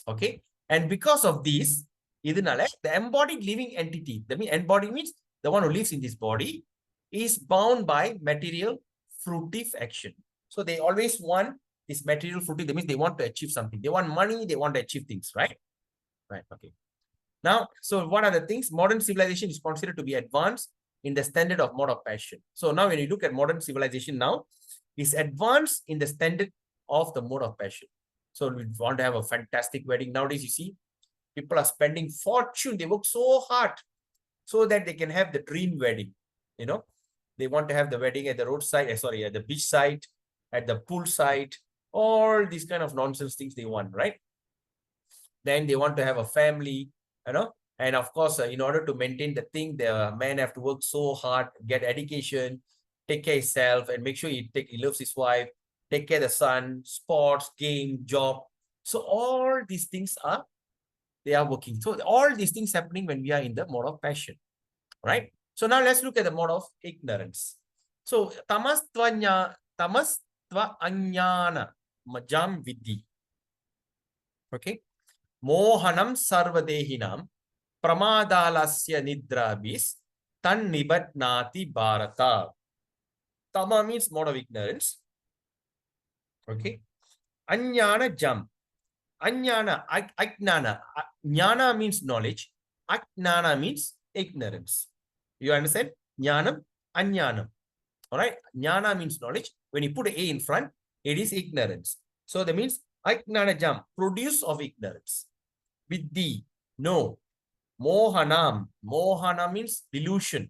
Okay. And because of this, the embodied living entity, that means embodied means the one who lives in this body, is bound by material fruitive action. So they always want this material fruitive. That means they want to achieve something. They want money. They want to achieve things, right? Right. Okay. Now, so what are the things? Modern civilization is considered to be advanced in the standard of mode of passion. So now when you look at modern civilization now, is advanced in the standard of the mode of passion. So we want to have a fantastic wedding. Nowadays, you see, people are spending fortune. They work so hard so that they can have the dream wedding. They want to have the wedding at the roadside, at the beach side, at the pool side, all these kind of nonsense things they want, right? Then they want to have a family, and of course, in order to maintain the thing, the man have to work so hard, get education, take care of himself, and make sure he loves his wife, take care of the son, sports, game, job. So all these things they are working. So all these things happening when we are in the mode of passion, right? So now let's look at the mode of ignorance. So tamastva anyana majam vidhi. Okay. Mohanam sarvadehinam pramadalasya nidrabis tan nibatnati bharata. Tama means mode of ignorance. Okay. Anyana jam. Anyana, ajnana. Jnana means knowledge. Ajnana means ignorance. You understand? Jnanam, anyanam. All right. Jnana means knowledge. When you put an A in front, it is ignorance. So that means Ajnanajam, produce of ignorance. Vidhi, no. Mohanam, Mohana means delusion.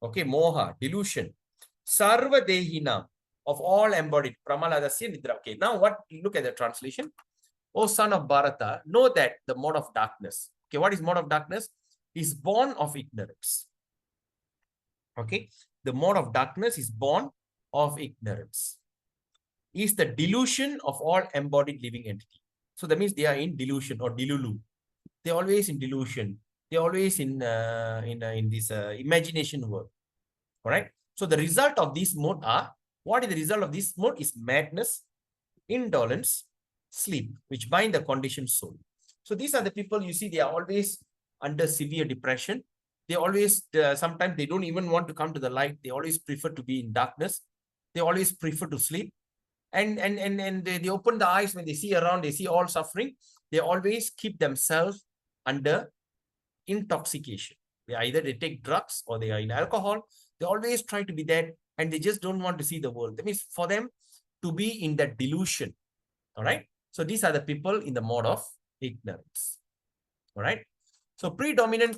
Okay, Moha, delusion. Sarva Dehinam, of all embodied. Pramaladasya Nidra. Okay, now what? Look at the translation. O son of Bharata, know that the mode of darkness. Okay, what is mode of darkness? Is born of ignorance. Okay, the mode of darkness is born of ignorance. Is the delusion of all embodied living entity. So that means they are in delusion or delulu. They're always in delusion. They're always in this imagination world. All right. So the result of this mode are, what is the result of this mode is madness, indolence, sleep, which bind the conditioned soul. So these are the people you see, they are always under severe depression. They always, sometimes they don't even want to come to the light. They always prefer to be in darkness. They always prefer to sleep. And they open the eyes when they see around, they see all suffering. They always keep themselves under intoxication. Either they take drugs or they are in alcohol. They always try to be that, and they just don't want to see the world. That means for them to be in that delusion. All right. So these are the people in the mode of ignorance. All right. So predominant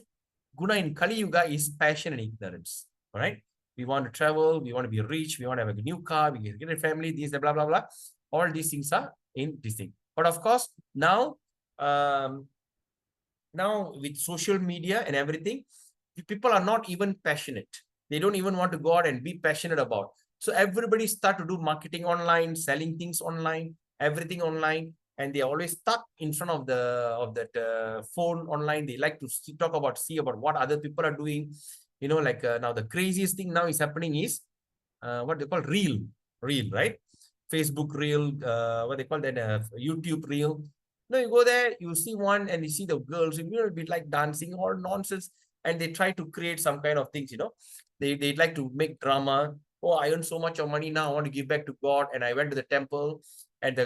guna in Kali Yuga is passion and ignorance. All right. We want to travel, we want to be rich, we want to have a new car, we get a family, these, blah, blah, blah. All these things are in this thing. But of course, now with social media and everything, people are not even passionate. They don't even want to go out and be passionate about. So everybody start to do marketing online, selling things online, everything online, and they always stuck in front of that phone online. They like to see about what other people are doing. You know, like now the craziest thing now is happening is what they call reel, right? Facebook reel, what they call that, YouTube reel. No, you go there, you see one and you see the girls, you know, be like dancing, all nonsense. And they try to create some kind of things, you know. They like to make drama. Oh, I earn so much of money now, I want to give back to God. And I went to the temple and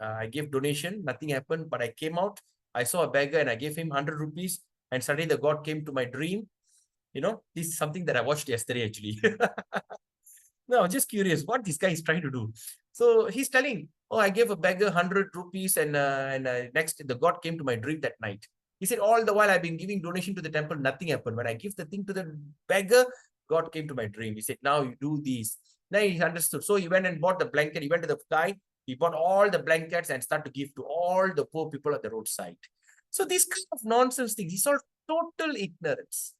I gave donation, nothing happened. But I came out, I saw a beggar and I gave him 100 rupees. And suddenly the God came to my dream. You know, this is something that I watched yesterday actually. No, I'm just curious what this guy is trying to do. So he's telling, oh, I gave a beggar 100 rupees and next the God came to my dream that night. He said, all the while I've been giving donation to the temple, nothing happened. When I give the thing to the beggar, God came to my dream. He said, now you do this. Now he understood. So he went and bought the blanket. He went to the guy. He bought all the blankets and started to give to all the poor people at the roadside. So these kind of nonsense things, it's all total ignorance,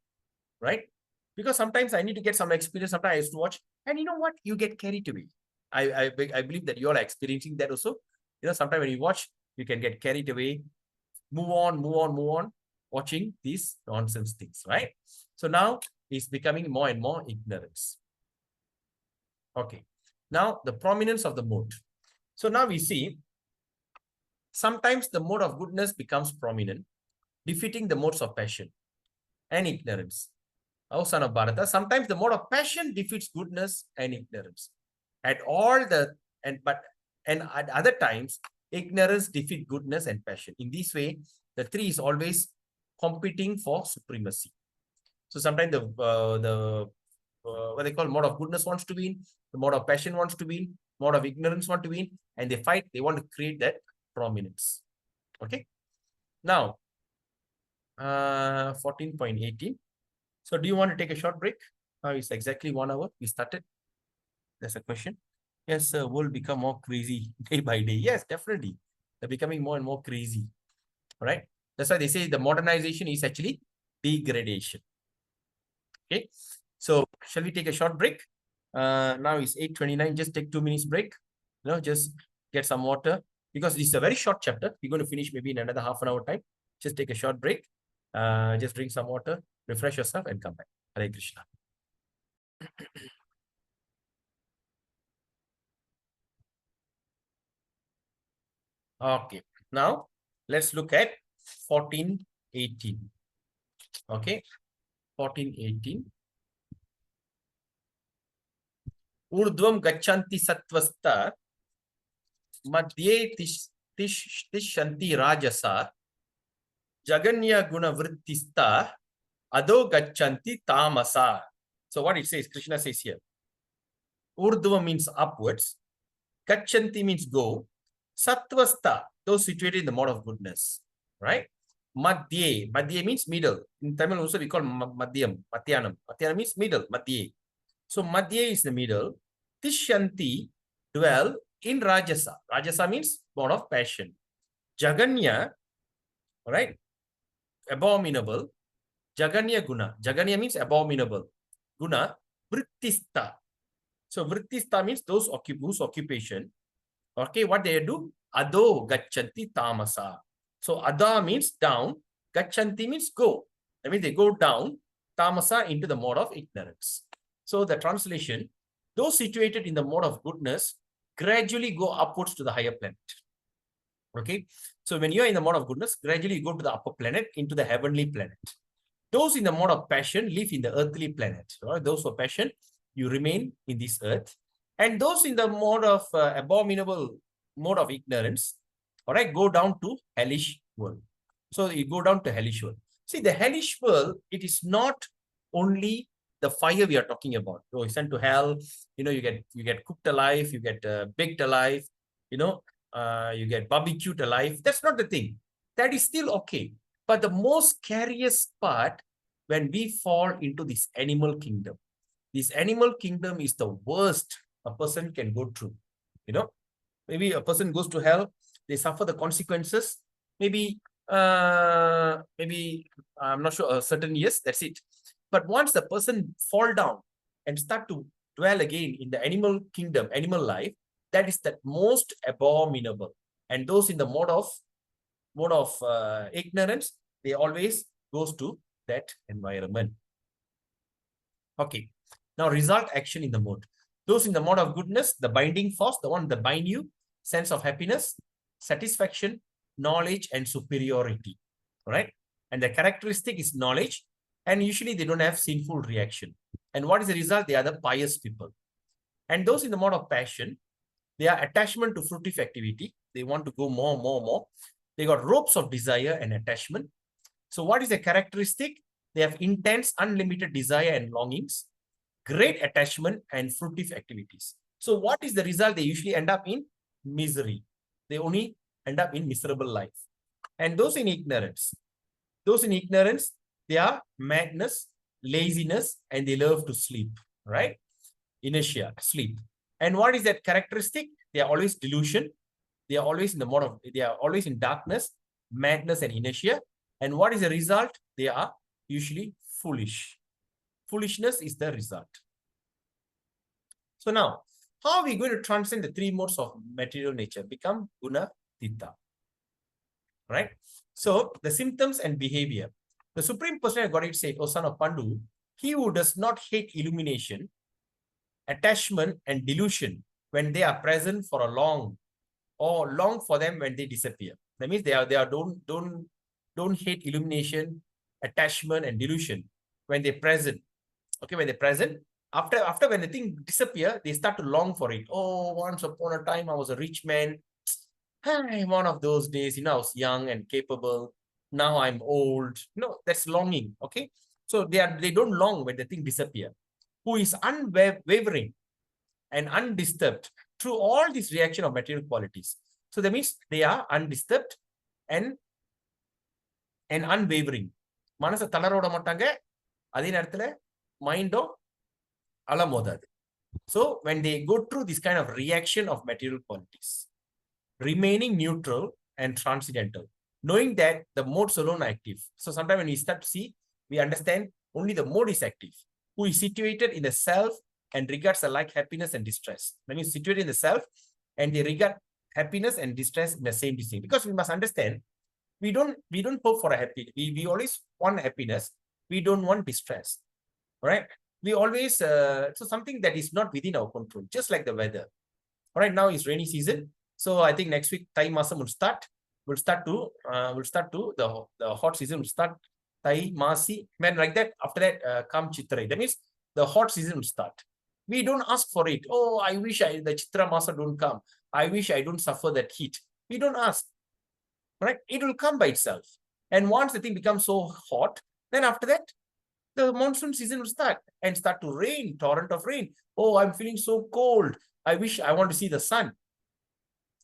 right? Because sometimes I need to get some experience. Sometimes I used to watch, and you know what? You get carried away. I believe that you all are experiencing that also. You know, sometimes when you watch, you can get carried away. Move on, watching these nonsense things, right? So now it's becoming more and more ignorance. Okay. Now the prominence of the mode. So now we see sometimes the mode of goodness becomes prominent, defeating the modes of passion and ignorance. Oh, son of Bharata, sometimes the mode of passion defeats goodness and ignorance. At other times, ignorance defeats goodness and passion. In this way, the three is always competing for supremacy. So sometimes what they call mode of goodness wants to win, the mode of passion wants to win, mode of ignorance want to win, and they fight. They want to create that prominence. Okay. Now, 14.18. So do you want to take a short break? It's exactly 1 hour. We started. That's a question. Yes, will become more crazy day by day. Yes, definitely. They're becoming more and more crazy. All right. That's why they say the modernization is actually degradation. Okay. So shall we take a short break? Now it's 8:29. Just take 2 minutes break. You know, just get some water because this is a very short chapter. We're going to finish maybe in another half an hour time. Just take a short break. Just drink some water, refresh yourself, and come back. Hare Krishna. Okay, now let's look at 14:18. Okay, 14:18. Urdhvam gachanti satvasta madhye tishanti rajasa jaganya guna vrittista ado gachanti tamasa. So what it says, Krishna says here, Urdhva means upwards, gachanti means go, Sattvastha, those situated in the mode of goodness, right? Madhye, Madhye means middle. In Tamil also we call Madhyam, Madhyanam. Madhyanam means middle, Madhye. So Madhye is the middle. Tishyanti, dwell in Rajasa. Rajasa means mode of passion. Jaganya, right? Abominable. Jaganya guna. Jaganya means abominable. Guna, vrittista. So vrittista means those whose occupation. Okay, what they do? Ado gachanti tamasa. So ada means down. Gachanti means go. That means they go down. Tamasa into the mode of ignorance. So the translation, those situated in the mode of goodness gradually go upwards to the higher planet. Okay, so when you are in the mode of goodness, gradually you go to the upper planet, into the heavenly planet. Those in the mode of passion live in the earthly planet. Right? Those for passion, you remain in this earth. And those in the mode of abominable mode of ignorance, all right, go down to hellish world. So you go down to hellish world. See, the hellish world, it is not only the fire we are talking about. So you sent to hell, you know, you get cooked alive, you get baked alive, you know, you get barbecued alive. That's not the thing. That is still okay. But the most scariest part, when we fall into this animal kingdom, this animal kingdom is the worst a person can go through. You know, maybe a person goes to hell, they suffer the consequences. Maybe I'm not sure, a certain years, that's it. But once the person fall down and start to dwell again in the animal kingdom, animal life, that is the most abominable. And those in the mode of ignorance, they always goes to that environment. Okay. Now result action in the mode. Those in the mode of goodness, the binding force, the one that bind you, sense of happiness, satisfaction, knowledge, and superiority. Right? And the characteristic is knowledge. And usually they don't have sinful reaction. And what is the result? They are the pious people. And those in the mode of passion, they are attachment to fruitive activity. They want to go more. They got ropes of desire and attachment. So what is the characteristic? They have intense, unlimited desire and longings, great attachment and fruitive activities. So what is the result? They usually end up in misery. They only end up in miserable life. And those in ignorance, they are madness, laziness, and they love to sleep, right? Inertia, sleep. And what is that characteristic? They are always delusion. They are always in the mode of, they are always in darkness, madness, and inertia. And what is the result? They are usually foolish. Foolishness is the result. So now, how are we going to transcend the three modes of material nature? Become guna tita. Right? So the symptoms and behavior. The Supreme Personality of Godhead said, O son of Pandu, he who does not hate illumination, attachment, and delusion when they are present for a long, or long for them when they disappear. That means they don't hate illumination, attachment, and delusion when they're present. Okay, when they're present, after when the thing disappear, they start to long for it. Oh, once upon a time I was a rich man. One of those days, you know, I was young and capable. Now I'm old. No, that's longing. Okay, so they don't long when the thing disappear. Who is unwavering and undisturbed through all this reaction of material qualities. So that means they are undisturbed and unwavering. மனச தளரோட மாட்டாங்க, அதே நேரத்துல மைண்டும் அலமோதாது. So when they go through this kind of reaction of material qualities, remaining neutral and transcendental, knowing that the modes alone are active. So sometimes when we start to see, we understand only the mode is active, who is situated in the self and regards alike happiness and distress. That means situated in the self and they regard happiness and distress in the same distinct. Because we must understand, we don't hope for a happy. We always want happiness. We don't want distress. Right? We always so something that is not within our control, just like the weather. All right, now it's rainy season. So I think next week Thai Masam will start. We'll start to the hot season will start. Thai Masi, when like that, after that come Chitrai. That means the hot season will start. We don't ask for it. Oh, I wish the Chitra Masa don't come. I wish I don't suffer that heat. We don't ask. Right? It will come by itself. And once the thing becomes so hot, then after that, the monsoon season will start to rain, torrent of rain. Oh, I'm feeling so cold. I wish I want to see the sun.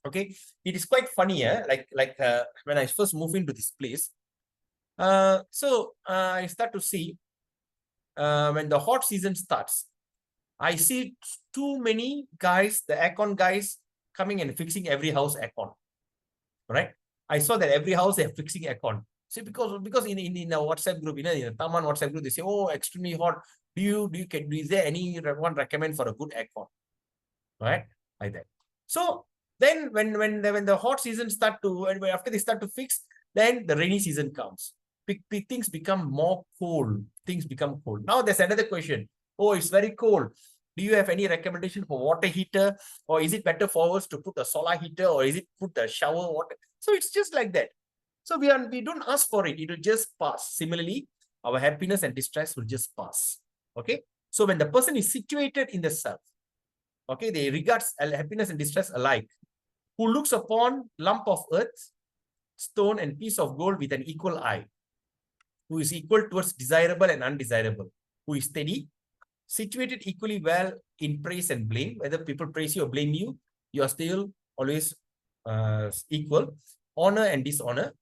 Okay, it is quite funny, when I first moved into this place. I start to see when the hot season starts, I see too many guys, the aircon guys, coming and fixing every house aircon. Right? I saw that every house they're fixing aircon. See, because in a WhatsApp group, in a Taman WhatsApp group, they say, oh, extremely hot. Is there anyone recommend for a good aircon? Right? Like that. So then when the hot season start to, and after they start to fix, then the rainy season comes. Things become more cold. Things become cold. Now there's another question. Oh, it's very cold. Do you have any recommendation for water heater? Or is it better for us to put a solar heater? Or is it put the shower water? So it's just like that. So we don't ask for it. It will just pass. Similarly, our happiness and distress will just pass. Okay. So when the person is situated in the self, okay, they regards happiness and distress alike, who looks upon lump of earth, stone, and piece of gold with an equal eye, who is equal towards desirable and undesirable, who is steady, situated equally well in praise and blame. Whether people praise you or blame you, you are still always equal. Honor and dishonor,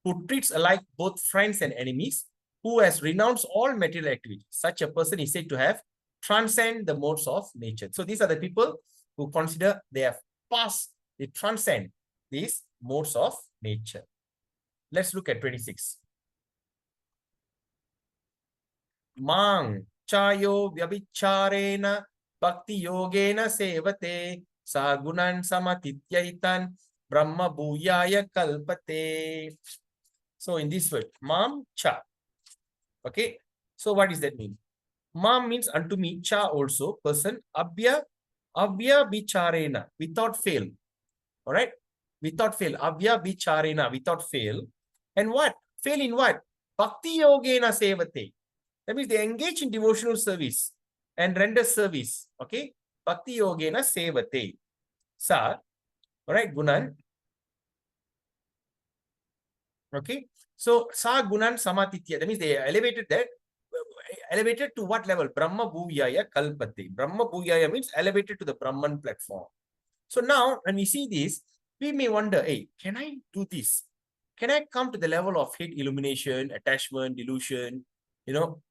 who treats alike both friends and enemies, who has renounced all material activity. Such a person is said to have transcend the modes of nature. So these are the people who consider they have passed, they transcend these modes of nature. Let's look at 26. Mang chayo vyabicharena bhakti yogena sevate sagunan samatityaitan brahma bhuyaya kalpate. So in this word, mam cha. Okay. So what does that mean? Mam means unto me, cha also, person, abhya bicharena, without fail. All right. Without fail. Abhya bicharena, without fail. And what? Fail in what? Bhakti yogena sevate. That means they engage in devotional service and render service. Okay. Bhakti yogena sevate. Sa. All right. Gunan. Okay. So sa gunan samatitya. That means they elevated that. Elevated to what level? Brahma bhuyaya kalpate. Brahma bhuyaya means elevated to the Brahman platform. So now when we see this, we may wonder, hey, can I do this? Can I come to the level of hate, illumination, attachment, delusion? You know,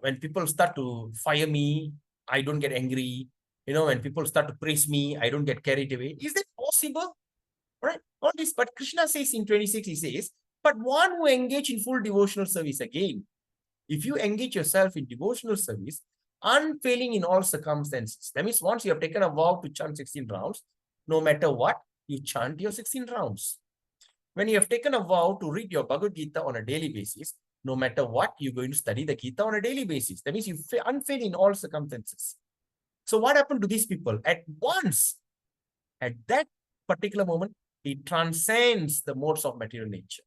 when people start to fire me, I don't get angry. You know, when people start to praise me, I don't get carried away. Is that possible? Right? All this, but Krishna says in 26, he says, but one who engage in full devotional service again. If you engage yourself in devotional service, unfailing in all circumstances, that means once you have taken a vow to chant 16 rounds, no matter what, you chant your 16 rounds. When you have taken a vow to read your Bhagavad Gita on a daily basis, no matter what, you're going to study the Gita on a daily basis. That means you unfail in all circumstances. So what happened to these people? At once, at that particular moment, it transcends the modes of material nature.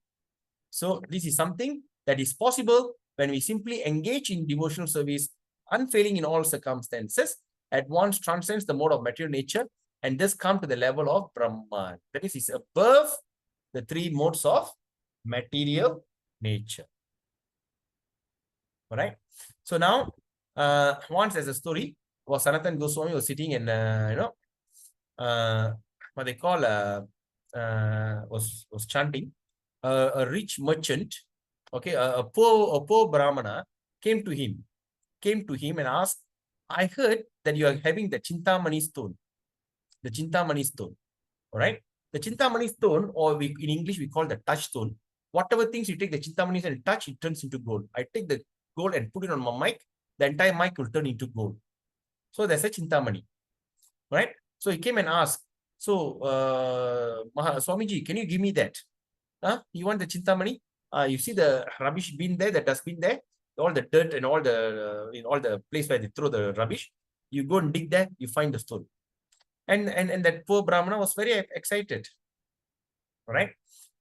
So this is something that is possible when we simply engage in devotional service, unfailing in all circumstances, at once transcends the mode of material nature and thus come to the level of Brahman. That is, it's above the three modes of material nature. All right. So now, once as a story, was Sanatan Goswami was sitting in, what they call, was chanting. A rich merchant, okay, a poor Brahmana came to him and asked, I heard that you are having the Chintamani stone. The Chintamani stone. All right. The Chintamani stone, or in English, we call the touch stone. Whatever things you take the Chintamani and touch, it turns into gold. I take the gold and put it on my mic, the entire mic will turn into gold. So that's a Chintamani. Right? So he came and asked, so Swamiji, can you give me that? You want the Chintamani? You see the rubbish bin there, the dustbin there, all the dirt and all the in all the place where they throw the rubbish. You go and dig there, you find the stone. And that poor Brahmana was very excited. Right?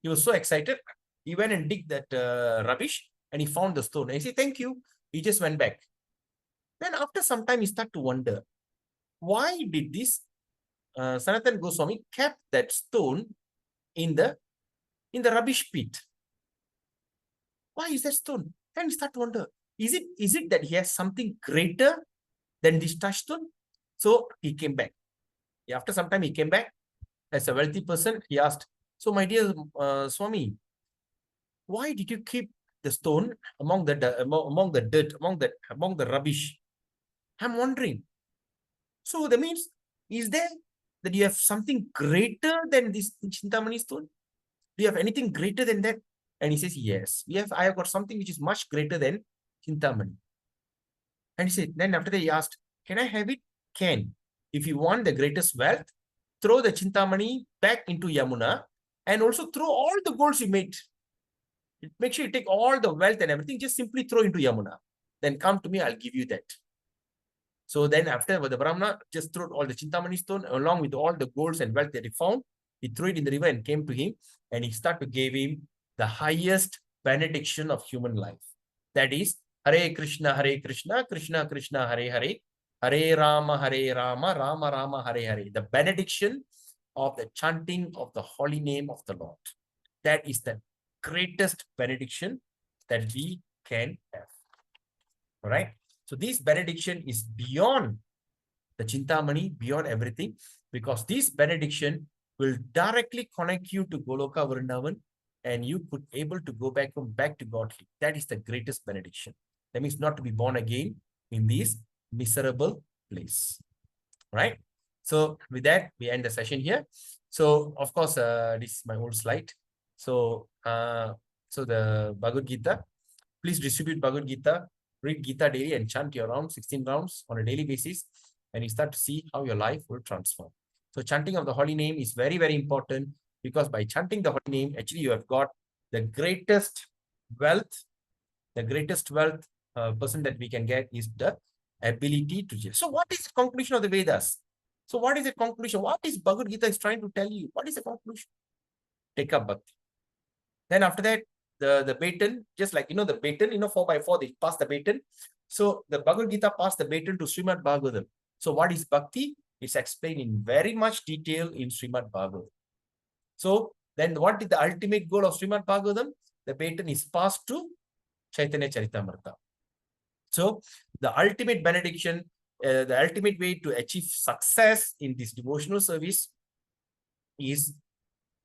He was so excited. He went and dig that rubbish and he found the stone. And he said, thank you. He just went back. Then after some time, he started to wonder, why did this Sanatan Goswami kept that stone in the rubbish pit? Why is that stone? And start to wonder, is it that he has something greater than this touchstone? So he came back. After some time, he came back as a wealthy person, he asked, so my dear Swami, why did you keep the stone among the dirt, among the rubbish? I'm wondering. So that means, is there that you have something greater than this Chintamani stone? Do you have anything greater than that? And he says, yes, I have got something which is much greater than Chintamani. And he said, then after that he asked, can I have it? Can. If you want the greatest wealth, throw the Chintamani back into Yamuna and also throw all the golds you made. Make sure you take all the wealth and everything, just simply throw into Yamuna. Then come to me, I'll give you that. So then after the Brahmana just threw all the Chintamani stone along with all the golds and wealth that he found, he threw it in the river and came to him, and he started to give him the highest benediction of human life. That is, Hare Krishna, Krishna Krishna, Hare Hare, Hare Rama, Rama Rama, Hare Hare. The benediction of the chanting of the holy name of the Lord. That is the greatest benediction that we can have. All right. So this benediction is beyond the Chintamani, beyond everything, because this benediction will directly connect you to Goloka Vrindavan, and you could able to go back to Godhead. That is the greatest benediction. That means not to be born again in this miserable place. Right? So with that, we end the session here. So of course, this is my old slide. So the Bhagavad Gita, please distribute Bhagavad Gita, read Gita daily and chant your rounds, 16 rounds on a daily basis, and you start to see how your life will transform. So chanting of the holy name is very, very important, because by chanting the holy name, actually you have got the greatest wealth. The greatest wealth person that we can get is the ability to just. So what is the conclusion of the Vedas? So what is the conclusion? What is Bhagavad Gita is trying to tell you? What is the conclusion? Take up bhakti. Then after that, the baton, just like, the baton, 4x4, they pass the baton. So the Bhagavad Gita passed the baton to Srimad Bhagavatam. So what is bhakti? It's explained in very much detail in Srimad Bhagavatam. So then what is the ultimate goal of Srimad Bhagavatam? The baton is passed to Chaitanya Charitamrita. So the ultimate benediction, the ultimate way to achieve success in this devotional service is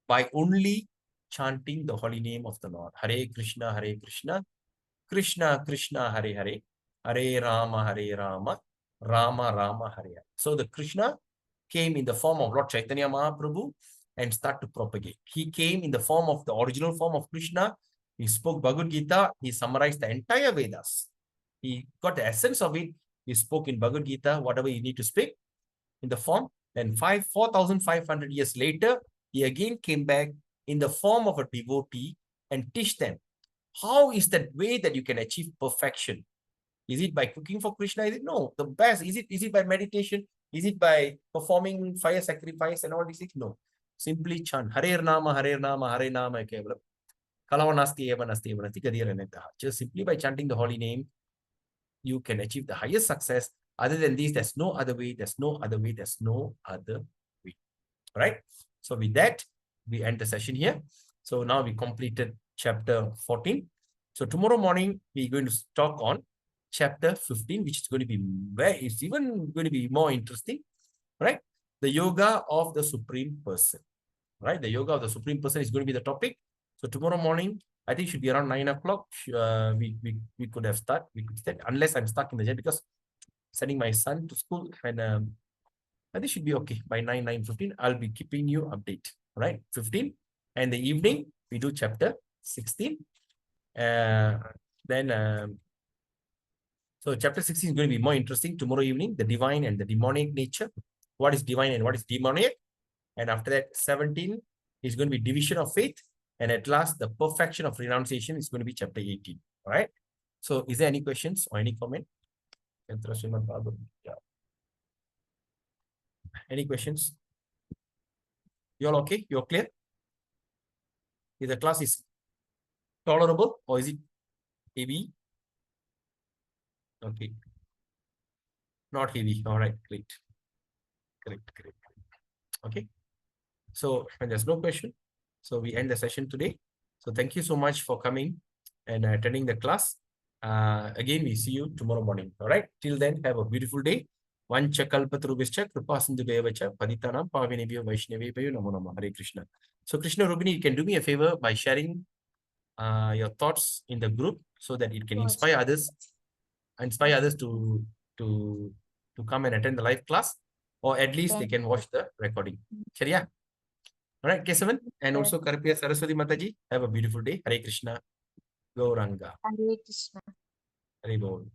by only chanting the holy name of the Lord. Hare Krishna, Krishna Krishna, Hare Hare, Hare Rama, Rama Rama, Hare Hare. So the Krishna came in the form of Lord Chaitanya Mahaprabhu and start to propagate. He came in the form of the original form of Krishna. He spoke Bhagavad Gita. He summarized the entire Vedas. He got the essence of it. He spoke in Bhagavad Gita, whatever you need to speak in the form. Then 4,500 years later, he again came back in the form of a devotee and teach them how is that way that you can achieve perfection. Is it by cooking for Krishna? Is it? No. The best. Is it by meditation? Is it by performing fire sacrifice and all these things? No. Simply chant Hare Nama, Hare Nama, Hare Nama Kevalam. Kalavanasti eva nasti eva nasti gadhiranetaha. Just simply by chanting the holy name, you can achieve the highest success. Other than this, there's no other way. There's no other way. There's no other way. All right. So with that, we end the session here. So now we completed chapter 14. So tomorrow morning, we're going to talk on chapter 15, which is going to be it's even going to be more interesting, right? The yoga of the Supreme Person, right? The yoga of the Supreme Person is going to be the topic. So tomorrow morning, I think should be around 9 o'clock. We could have start. We could start, unless I'm stuck in the jet, because sending my son to school, and I think should be okay by 9:15. I'll be keeping you update, right? 15, and the evening we do chapter 16. So chapter 16 is going to be more interesting tomorrow evening, the divine and the demonic nature. What is divine and what is demonic? And after that, 17 is going to be division of faith. And at last, the perfection of renunciation is going to be chapter 18. All right. So is there any questions or any comment? Yeah. Any questions? You all okay? You're clear? Is the class is tolerable or is it heavy? Okay. Not heavy. All right. Great. Great. Okay. So when there's no question, so we end the session today. So thank you so much for coming and attending the class. Again, we see you tomorrow morning. All right. Till then, have a beautiful day. Vanchakalpatarubhishcha kripasindhubhyevacha paditanam pavinebhyo vaishnavebhyo namo namah. Hare Krishna. So Krishna Rubini, you can do me a favor by sharing your thoughts in the group so that it can inspire others to to come and attend the live class, or at least they can watch the recording. Shariya? All right, Kesavan, and also Karpiya Saraswati Mataji, have a beautiful day. Hare Krishna. Gauranga. Hare Krishna. Hare Bol.